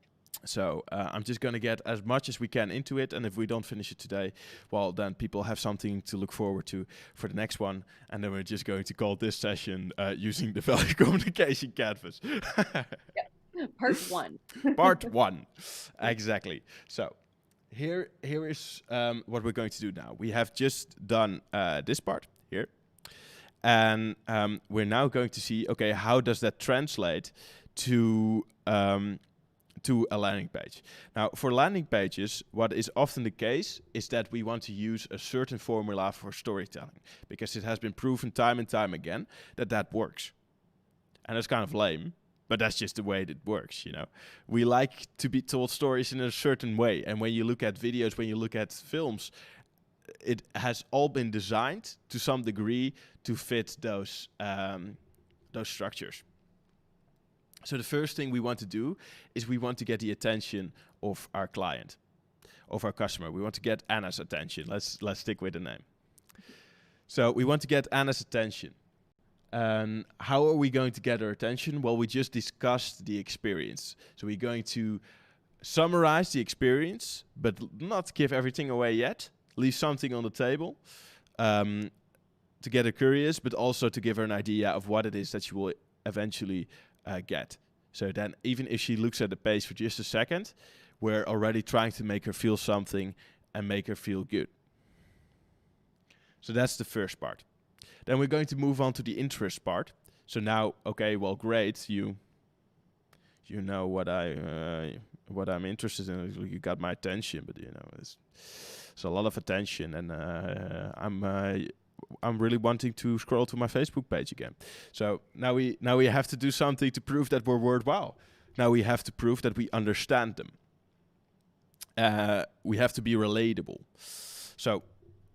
So I'm just going to get as much as we can into it, and if we don't finish it today, well, then people have something to look forward to for the next one, and then we're just going to call this session using the value communication canvas. Yeah. Part one. Part one. Exactly. So here is what we're going to do now. We have just done this part here, and we're now going to see, okay, how does that translate to a landing page. Now, for landing pages, what is often the case is that we want to use a certain formula for storytelling because it has been proven time and time again that that works. And it's kind of lame, but that's just the way it works, you know. We like to be told stories in a certain way, and when you look at videos, when you look at films, it has all been designed to some degree to fit those structures. So the first thing we want to do is we want to get the attention of our client, of our customer. We want to get Anna's attention. Let's stick with the name. So we want to get Anna's attention. And how are we going to get her attention? Well, we just discussed the experience. So we're going to summarize the experience, but not give everything away yet. Leave something on the table to get her curious, but also to give her an idea of what it is that she will eventually get. So then even if she looks at the page for just a second, we're already trying to make her feel something and make her feel good. So that's the first part. Then we're going to move on to the interest part. So now, okay, well, great, you know what I'm interested in. You got my attention, but it's a lot of attention, and I'm really wanting to scroll to my Facebook page again. So now we have to do something to prove that we're worthwhile. Now we have to prove that we understand them. We have to be relatable. So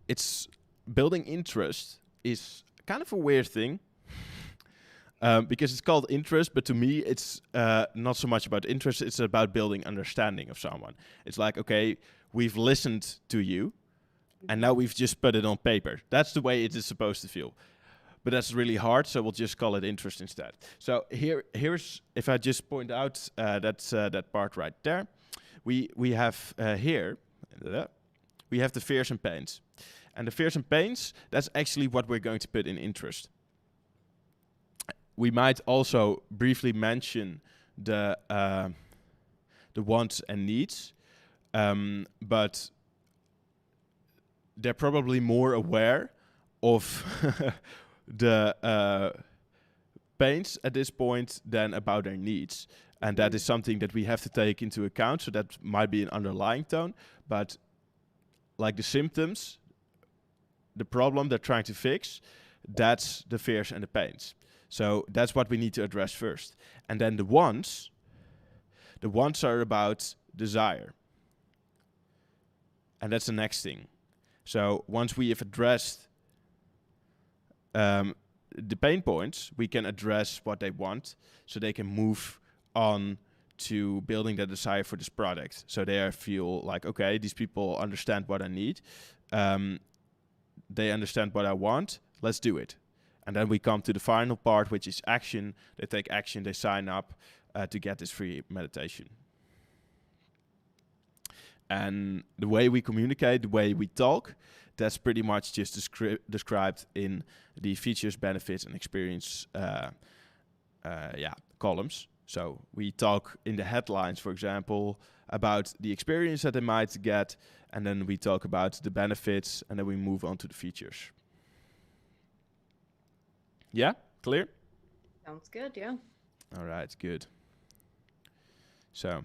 it's building interest is kind of a weird thing because it's called interest, but to me it's not so much about interest, it's about building understanding of someone. It's like, okay, we've listened to you and now we've just put it on paper. That's the way it is supposed to feel. But that's really hard, so we'll just call it interest instead. So here's, if I just point out that part right there, we have here, we have the fears and pains. And the fears and pains, that's actually what we're going to put in interest. We might also briefly mention the wants and needs, but they're probably more aware of the pains at this point than about their needs. And that is something that we have to take into account. So that might be an underlying tone, but like the symptoms, the problem they're trying to fix, that's the fears and the pains. So that's what we need to address first. And then the wants are about desire. And that's the next thing. So once we have addressed the pain points, we can address what they want so they can move on to building the desire for this product. So they feel like, okay, these people understand what I need. They understand what I want. Let's do it. And then we come to the final part, which is action. They take action. They sign up to get this free meditation. And the way we communicate, the way we talk, that's pretty much just described in the features, benefits, and experience columns. So we talk in the headlines, for example, about the experience that they might get, and then we talk about the benefits, and then we move on to the features. Yeah? Clear? Sounds good, yeah. All right, good. So.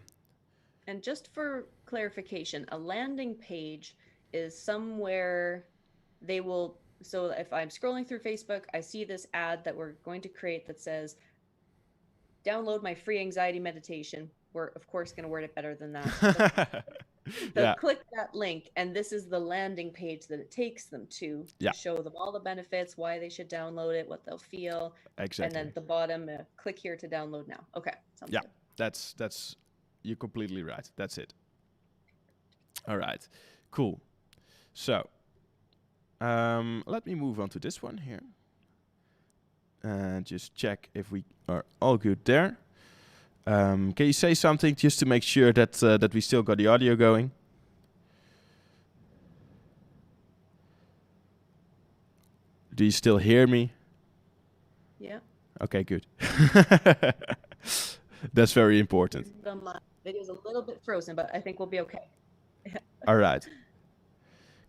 And just for clarification, a landing page is somewhere they will, so if I'm scrolling through Facebook, I see this ad that we're going to create that says, download my free anxiety meditation. We're of course going to word it better than that. So click that link, and this is the landing page that it takes them to show them all the benefits, why they should download it, what they'll feel. Exactly. And then at the bottom, click here to download now. Okay. Sounds good. That's you're completely right. That's it. All right. Cool. So let me move on to this one here. And just check if we are all good there. Can you say something just to make sure that that we still got the audio going? Do you still hear me? Yeah. Okay, good. That's very important. The video's a little bit frozen, but I think we'll be okay. All right.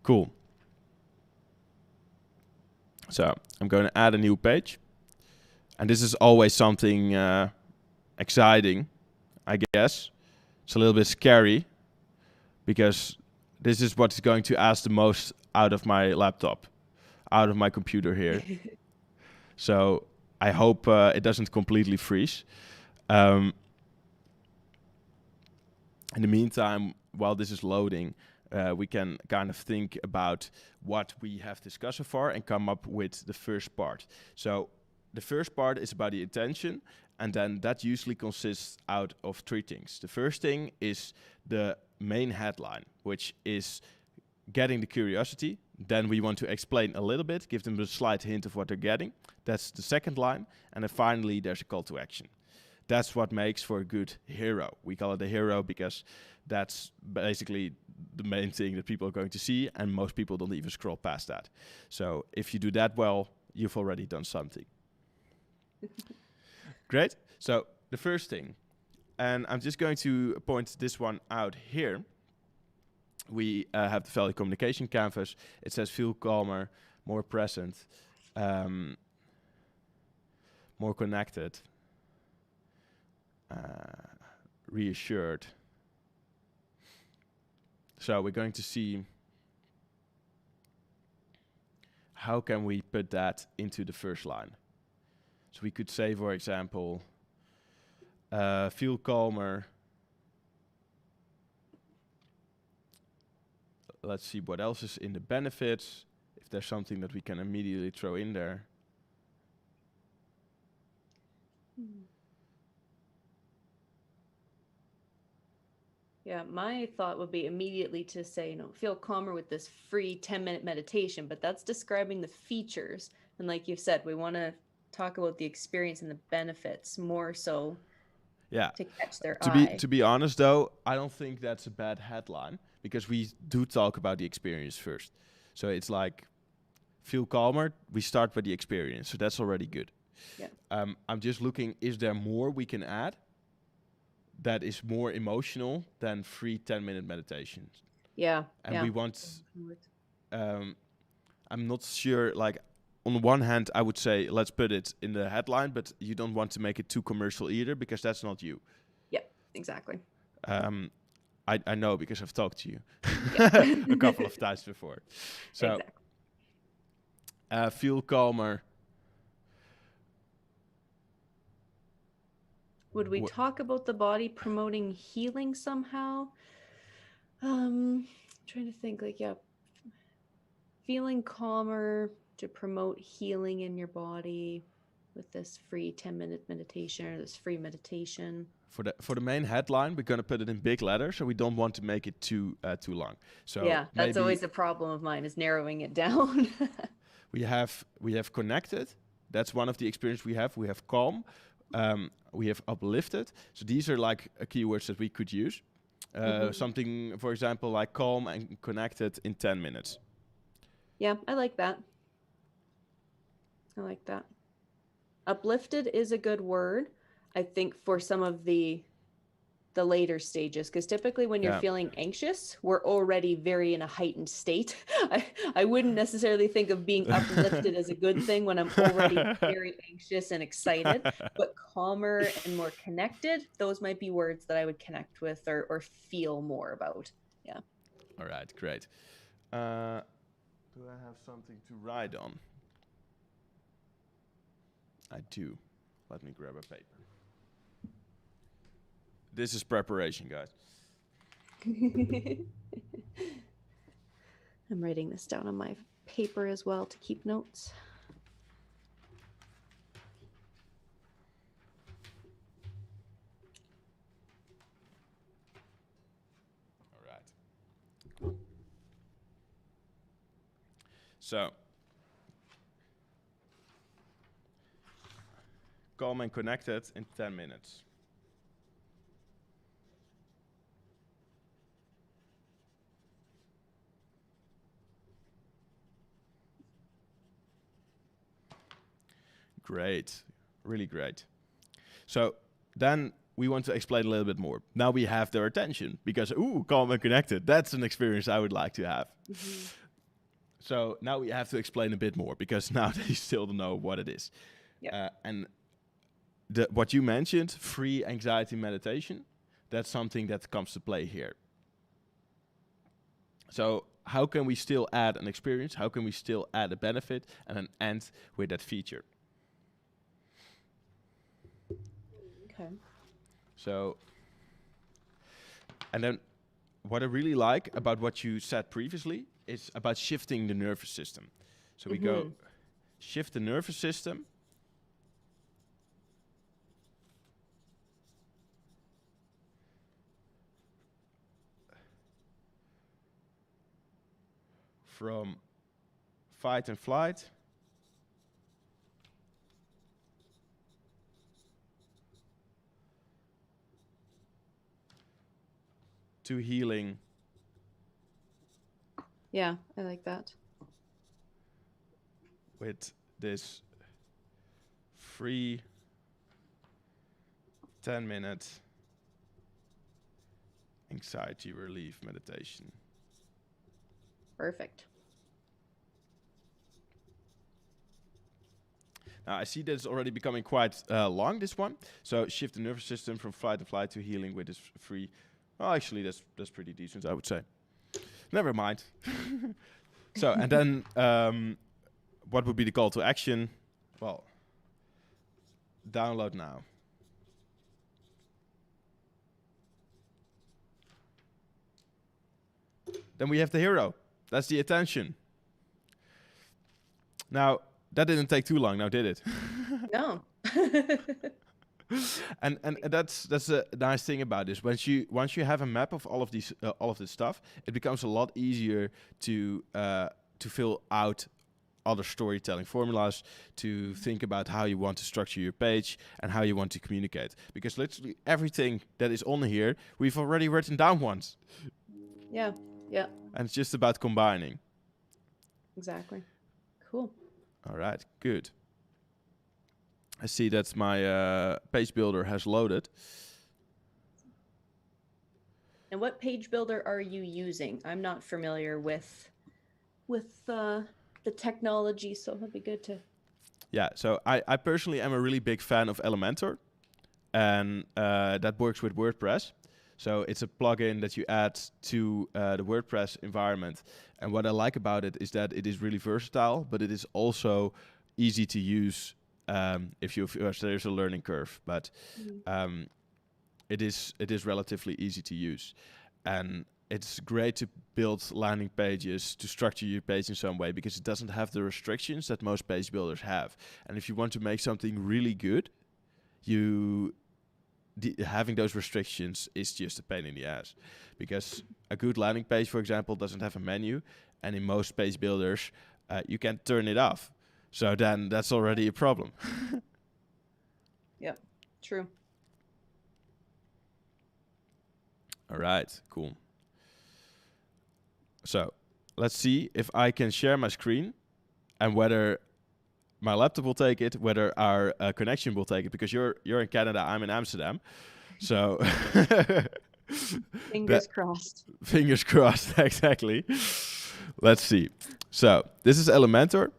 Cool. So I'm going to add a new page. And this is always something exciting, I guess. It's a little bit scary because this is what's going to ask the most out of my laptop, out of my computer here. So I hope it doesn't completely freeze. In the meantime, while this is loading, we can kind of think about what we have discussed so far and come up with the first part. So the first part is about the intention, and then that usually consists out of three things. The first thing is the main headline, which is getting the curiosity. Then we want to explain a little bit, give them a slight hint of what they're getting. That's the second line. And then finally, there's a call to action. That's what makes for a good hero. We call it a hero because that's basically the main thing that people are going to see, and most people don't even scroll past that. So if you do that well, you've already done something. Great. So the first thing, and I'm just going to point this one out here. We have the value communication canvas. It says feel calmer, more present, more connected, reassured. So we're going to see how can we put that into the first line. So we could say, for example, feel calmer. Let's see what else is in the benefits. If there's something that we can immediately throw in there. Yeah, my thought would be immediately to say, feel calmer with this free 10-minute meditation, but that's describing the features. And like you said, we want to talk about the experience and the benefits more so to catch their eye. To be honest, though, I don't think that's a bad headline because we do talk about the experience first. So it's like, feel calmer, we start with the experience. So that's already good. Yeah. I'm just looking, is there more we can add that is more emotional than free 10-minute meditations? Yeah. And we want, I'm not sure, like, on the one hand, I would say, let's put it in the headline, but you don't want to make it too commercial either, because that's not you. Yeah, exactly. I know, because I've talked to you Yeah. a couple of times before. So, feel calmer. Would we talk about the body promoting healing somehow? I'm trying to think, like, feeling calmer to promote healing in your body with this free 10-minute meditation or this free meditation. For the main headline, we're going to put it in big letters, so we don't want to make it too long. So yeah, that's always a problem of mine, is narrowing it down. we have connected. That's one of the experiences we have. We have calm. We have uplifted. So these are like keywords that we could use. Something, for example, like calm and connected in 10 minutes. Yeah, I like that. I like that. Uplifted is a good word, I think, for some of the later stages, because typically when you're feeling anxious, we're already very in a heightened state. I wouldn't necessarily think of being uplifted as a good thing when I'm already very anxious and excited, but calmer and more connected, those might be words that I would connect with or feel more about. Yeah. All right, great. Do I have something to write on? I do. Let me grab a paper. This is preparation, guys. I'm writing this down on my paper as well to keep notes. All right. So, calm and connected in 10 minutes. Great, really great. So then we want to explain a little bit more. Now we have their attention because, calm and connected, that's an experience I would like to have. Mm-hmm. So now we have to explain a bit more because now they still don't know what it is. Yep. And what you mentioned, free anxiety meditation, that's something that comes to play here. So how can we still add an experience? How can we still add a benefit and then end with that feature? Okay. So, and then what I really like about what you said previously is about shifting the nervous system. So we go shift the nervous system. from fight and flight to healing. Yeah, I like that. With this free 10-minute anxiety relief meditation. Perfect. Now I see that it's already becoming quite long, this one. So shift the nervous system from fight and flight to healing with this free. Well, actually, that's pretty decent, I would say. Never mind. So, and then what would be the call to action? Well, download now. Then we have the hero. That's the attention. Now, that didn't take too long, now did it? No. and that's a nice thing about this. Once you have a map of all of this stuff, it becomes a lot easier to fill out other storytelling formulas, to think about how you want to structure your page and how you want to communicate. Because literally everything that is on here, we've already written down once. Yeah. Yeah. And it's just about combining. Exactly. Cool. All right, good. I see that my page builder has loaded. And what page builder are you using? I'm not familiar with the technology, so it'd be good to. Yeah, so I personally am a really big fan of Elementor, and that works with WordPress. So it's a plugin that you add to the WordPress environment. And what I like about it is that it is really versatile, but it is also easy to use if there's a learning curve. But it is relatively easy to use. And it's great to build landing pages, to structure your page in some way, because it doesn't have the restrictions that most page builders have. And if you want to make something really good, having those restrictions is just a pain in the ass, because a good landing page, for example, doesn't have a menu, and in most page builders, you can't turn it off. So then that's already a problem. Yep, true. All right, cool. So let's see if I can share my screen and whether my laptop will take it, whether our connection will take it, because you're in Canada, I'm in Amsterdam. So Fingers crossed. Fingers crossed, exactly. Let's see. So this is Elementor,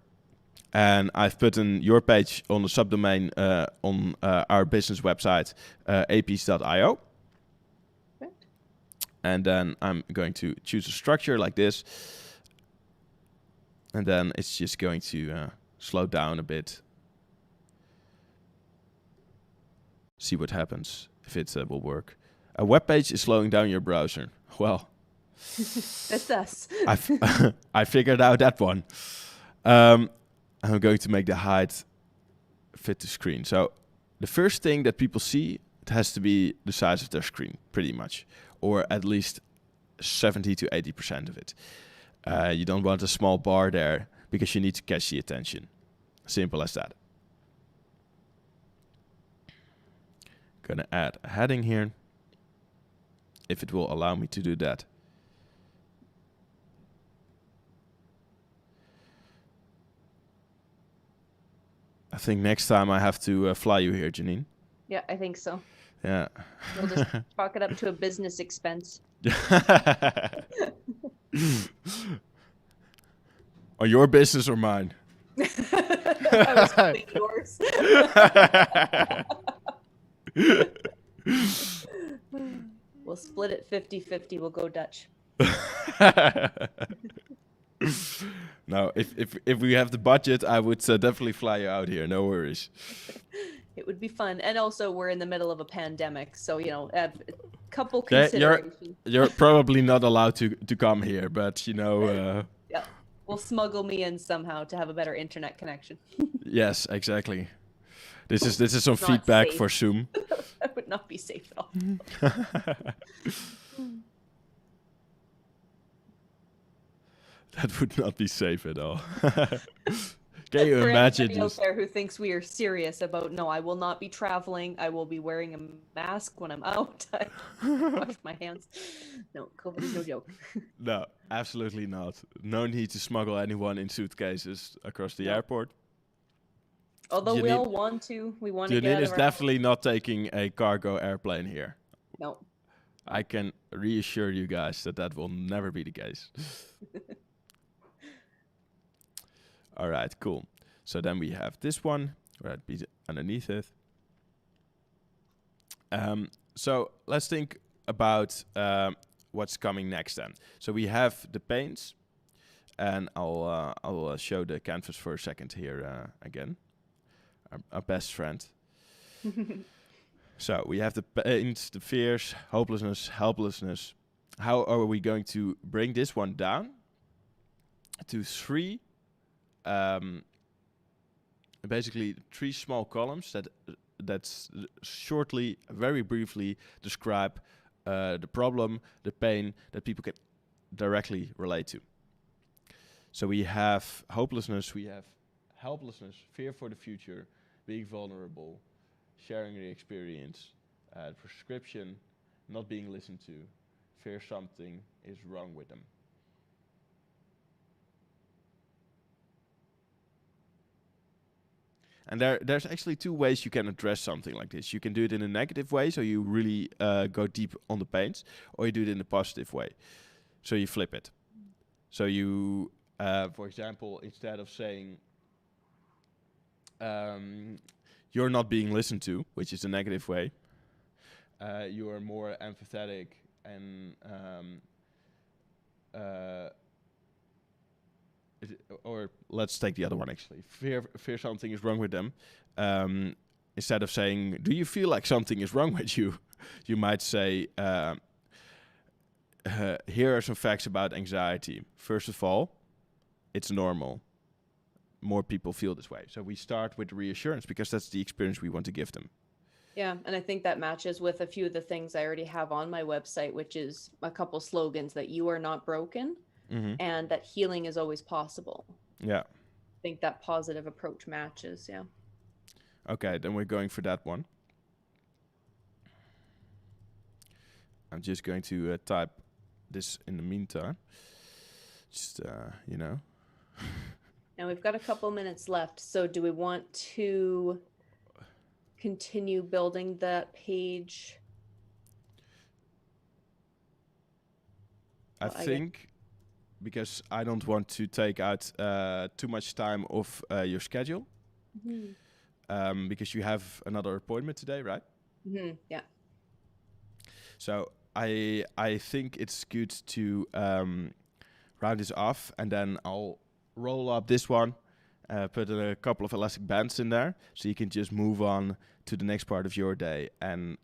and I've put in your page on the subdomain on our business website, episch.io. And then I'm going to choose a structure like this. And then it's just going to slow down a bit. See what happens, if it will work. A web page is slowing down your browser. Well, that's us. I figured out that one. I'm going to make the height fit the screen. So the first thing that people see, it has to be the size of their screen, pretty much. Or at least 70 to 80% of it. You don't want a small bar there, because you need to catch the attention. Simple as that. Gonna add a heading here, if it will allow me to do that. I think next time I have to fly you here, Jenine. Yeah, I think so. Yeah. We'll just chalk it up to a business expense. Or your business or mine? I was hoping yours. We'll split it 50-50. We'll go Dutch. No, if we have the budget, I would definitely fly you out here. No worries. It would be fun. And also, we're in the middle of a pandemic, so, a couple considerations. You're probably not allowed to come here, but, Yeah, we'll smuggle me in somehow to have a better internet connection. Yes, exactly. This is some feedback safe for Zoom. That would not be safe at all. That would not be safe at all. Can you For imagine anybody out just... there who thinks we are serious about, no, I will not be traveling. I will be wearing a mask when I'm out. I wash my hands. No, COVID is no joke. No, absolutely not. No need to smuggle anyone in suitcases across the No. airport. Although we Janine- all want to. We want to get Janine out is of our definitely not taking a cargo airplane here. No. I can reassure you guys that that will never be the case. All right, cool. So then we have this one, right, be underneath it. So let's think about what's coming next then. So we have the paints, and I'll show the canvas for a second here again. Our best friend. So we have the pains, the fears, hopelessness, helplessness. How are we going to bring this one down to three? Basically, three small columns that's shortly, very briefly describe the problem, the pain that people can directly relate to. So we have hopelessness, we have helplessness, fear for the future, being vulnerable, sharing the experience, prescription, not being listened to, fear something is wrong with them. And there's actually two ways you can address something like this. You can do it in a negative way, so you really go deep on the pains, or you do it in a positive way, so you flip it. So you, for example, instead of saying you're not being listened to, which is a negative way, you are more empathetic and or let's take the other one actually. Fear something is wrong with them. Instead of saying, do you feel like something is wrong with you? You might say, here are some facts about anxiety. First of all, it's normal. More people feel this way. So we start with reassurance because that's the experience we want to give them. Yeah, and I think that matches with a few of the things I already have on my website, which is a couple slogans that you are not broken. Mm-hmm. And that healing is always possible. Yeah. I think that positive approach matches. Yeah. Okay, then we're going for that one. I'm just going to type this in the meantime. Just, you know. And we've got a couple minutes left. So do we want to continue building that page? I think... because I don't want to take out too much time of your schedule. Mm-hmm. Because you have another appointment today, right? Mm-hmm. Yeah. So I think it's good to round this off, and then I'll roll up this one, put a couple of elastic bands in there, so you can just move on to the next part of your day, and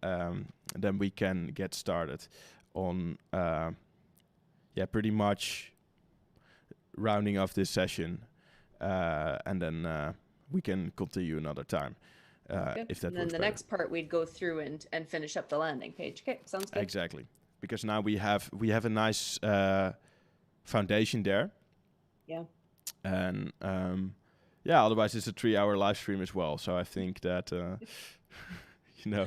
then we can get started on, pretty much rounding off this session, and then we can continue another time, if that works. And then the next part we'd go through and finish up the landing page. Okay, sounds good. Exactly, because now we have a nice foundation there. Yeah. And otherwise it's a 3-hour live stream as well. So I think that you know,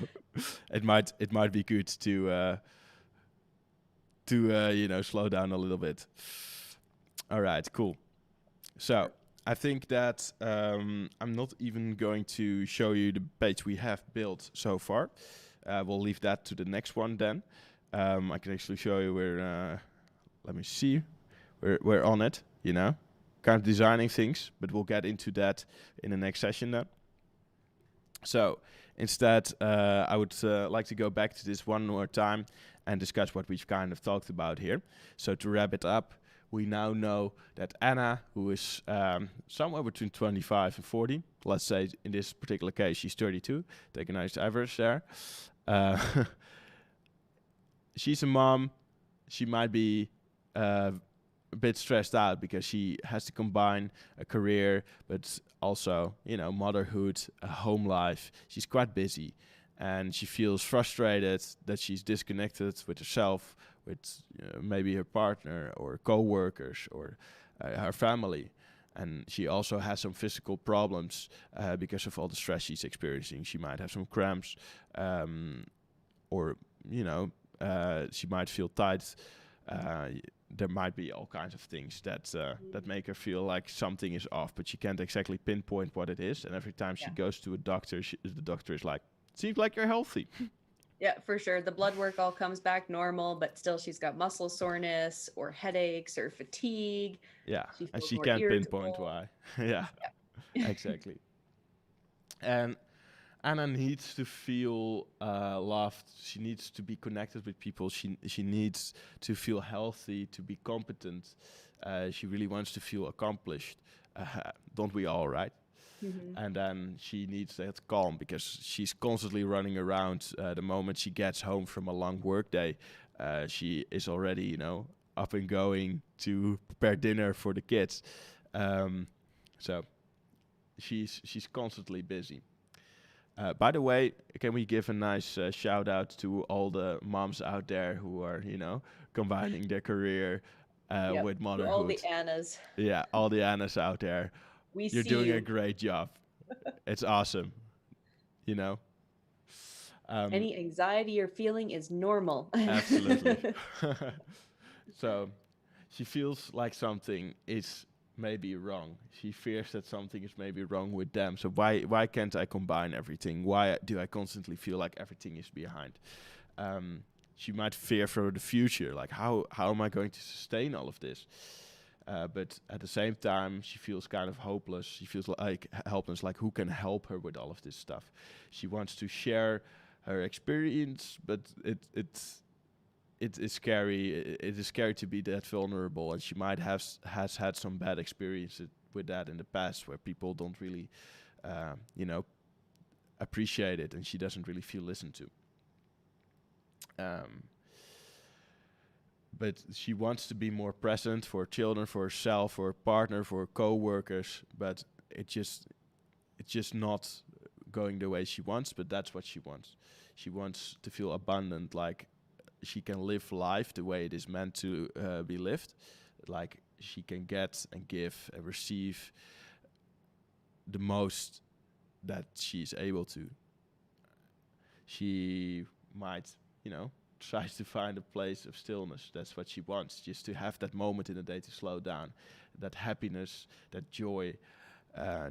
it might be good to you know, slow down a little bit. All right, cool. So I think that I'm not even going to show you the page we have built so far. We'll leave that to the next one then. I can actually show you where, let me see, we're on it, you know, kind of designing things, but we'll get into that in the next session then. So instead, I would like to go back to this one more time and discuss what we've kind of talked about here. So to wrap it up, we now know that Anna, who is somewhere between 25 and 40, let's say in this particular case, she's 32, take a nice average there. She's a mom. She might be a bit stressed out because she has to combine a career, but also, you know, motherhood, a home life. She's quite busy, and she feels frustrated that she's disconnected with herself, with maybe her partner or co-workers or her family. And she also has some physical problems because of all the stress she's experiencing. She might have some cramps, or she might feel tight. There might be all kinds of things that make her feel like something is off, but she can't exactly pinpoint what it is. And every time she goes to a doctor, the doctor is like, "Seems like you're healthy." Yeah, for sure. The blood work all comes back normal, but still she's got muscle soreness or headaches or fatigue. Yeah, She and feels she more can't irritable. pinpoint why. Yeah, Yeah. exactly. And Anna needs to feel loved. She needs to be connected with people. She needs to feel healthy, to be competent. She really wants to feel accomplished. Don't we all, right? Mhm. And then she needs that calm because she's constantly running around. The moment she gets home from a long workday, she is already, up and going to prepare dinner for the kids. So she's constantly busy. By the way, can we give a nice shout out to all the moms out there who are, combining their career Yep. with To all motherhood? the Annas, Yeah, all the Annas out there. we You're see doing a you. great job. It's awesome, you know? Um, Any anxiety you're feeling is normal. Absolutely. So she feels like something is maybe wrong. She fears that something is maybe wrong with them. So why can't I combine everything? Why do I constantly feel like everything is behind? She might fear for the future, like how am I going to sustain all of this? But at the same time, she feels kind of hopeless. She feels like helpless, like who can help her with all of this stuff? She wants to share her experience, but it's scary. It is scary to be that vulnerable, and she might has had some bad experiences with that in the past, where people don't really, appreciate it, and she doesn't really feel listened to. But she wants to be more present for children, for herself, for her partner, for her co-workers. But it's just not going the way she wants. But that's what she wants. She wants to feel abundant, like she can live life the way it is meant to be lived, like she can get and give and receive the most that she's able to. She might, try to find a place of stillness. That's what she wants, just to have that moment in the day to slow down, that happiness, that joy,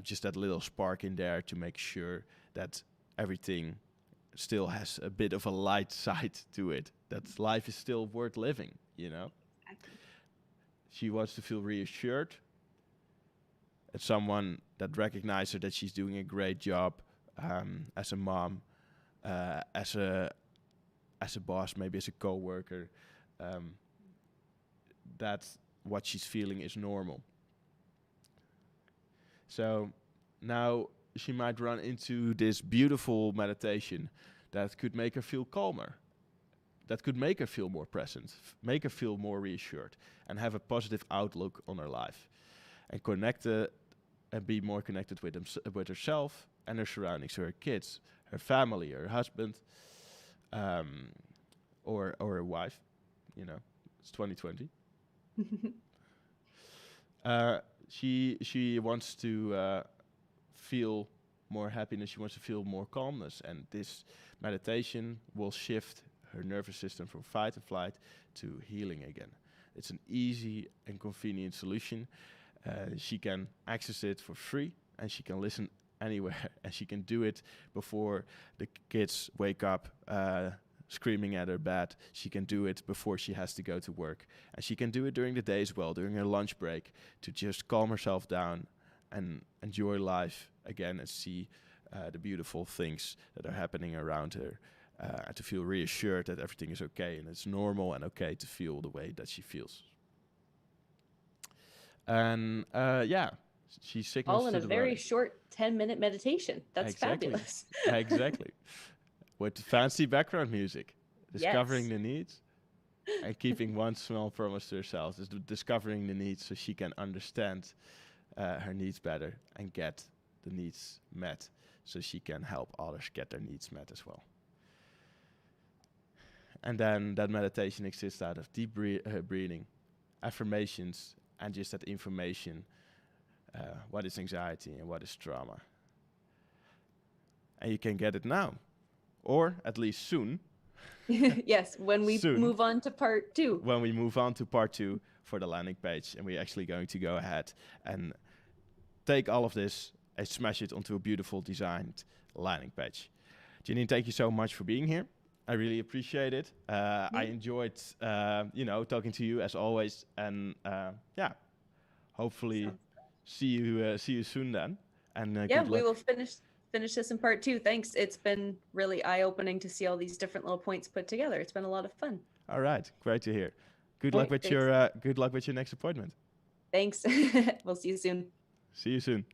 just that little spark in there to make sure that everything still has a bit of a light side to it, that life is still worth living, Exactly. She wants to feel reassured. It's someone that recognizes her that she's doing a great job as a mom, as a boss, maybe as a co-worker. That what she's feeling is normal. So now she might run into this beautiful meditation that could make her feel calmer, that could make her feel more present, make her feel more reassured, and have a positive outlook on her life, and and be more connected with herself and her surroundings, so her kids, her family, her husband, or her wife. It's 2020. She wants to feel more happiness. She wants to feel more calmness, and this meditation will shift her nervous system from fight and flight to healing again. It's an easy and convenient solution. She can access it for free, and she can listen anywhere, and she can do it before the kids wake up screaming at her bed. She can do it before she has to go to work, and she can do it during the day as well, during her lunch break, to just calm herself down and enjoy life again, and see the beautiful things that are happening around her, and to feel reassured that everything is okay, and it's normal and okay to feel the way that she feels. And she signals All in to a the very body. short 10-minute meditation. That's Exactly. fabulous. Exactly. With fancy background music, discovering Yes. the needs and keeping one small promise to herself is discovering the needs, so she can understand her needs better and get the needs met, so she can help others get their needs met as well. And then that meditation exists out of deep breathing, affirmations, and just that information. What is anxiety and what is trauma? And you can get it now, or at least soon. Yes, when we Soon. move on to part 2. When we move on to part 2 for the landing page, and we're actually going to go ahead and take all of this and smash it onto a beautiful designed landing page. Jenine, thank you so much for being here. I really appreciate it. I enjoyed, talking to you as always, and hopefully see you soon then. And good luck. We will finish this in part 2. Thanks. It's been really eye-opening to see all these different little points put together. It's been a lot of fun. All right, great to hear. Good luck with your next appointment. Thanks. We'll see you soon. See you soon.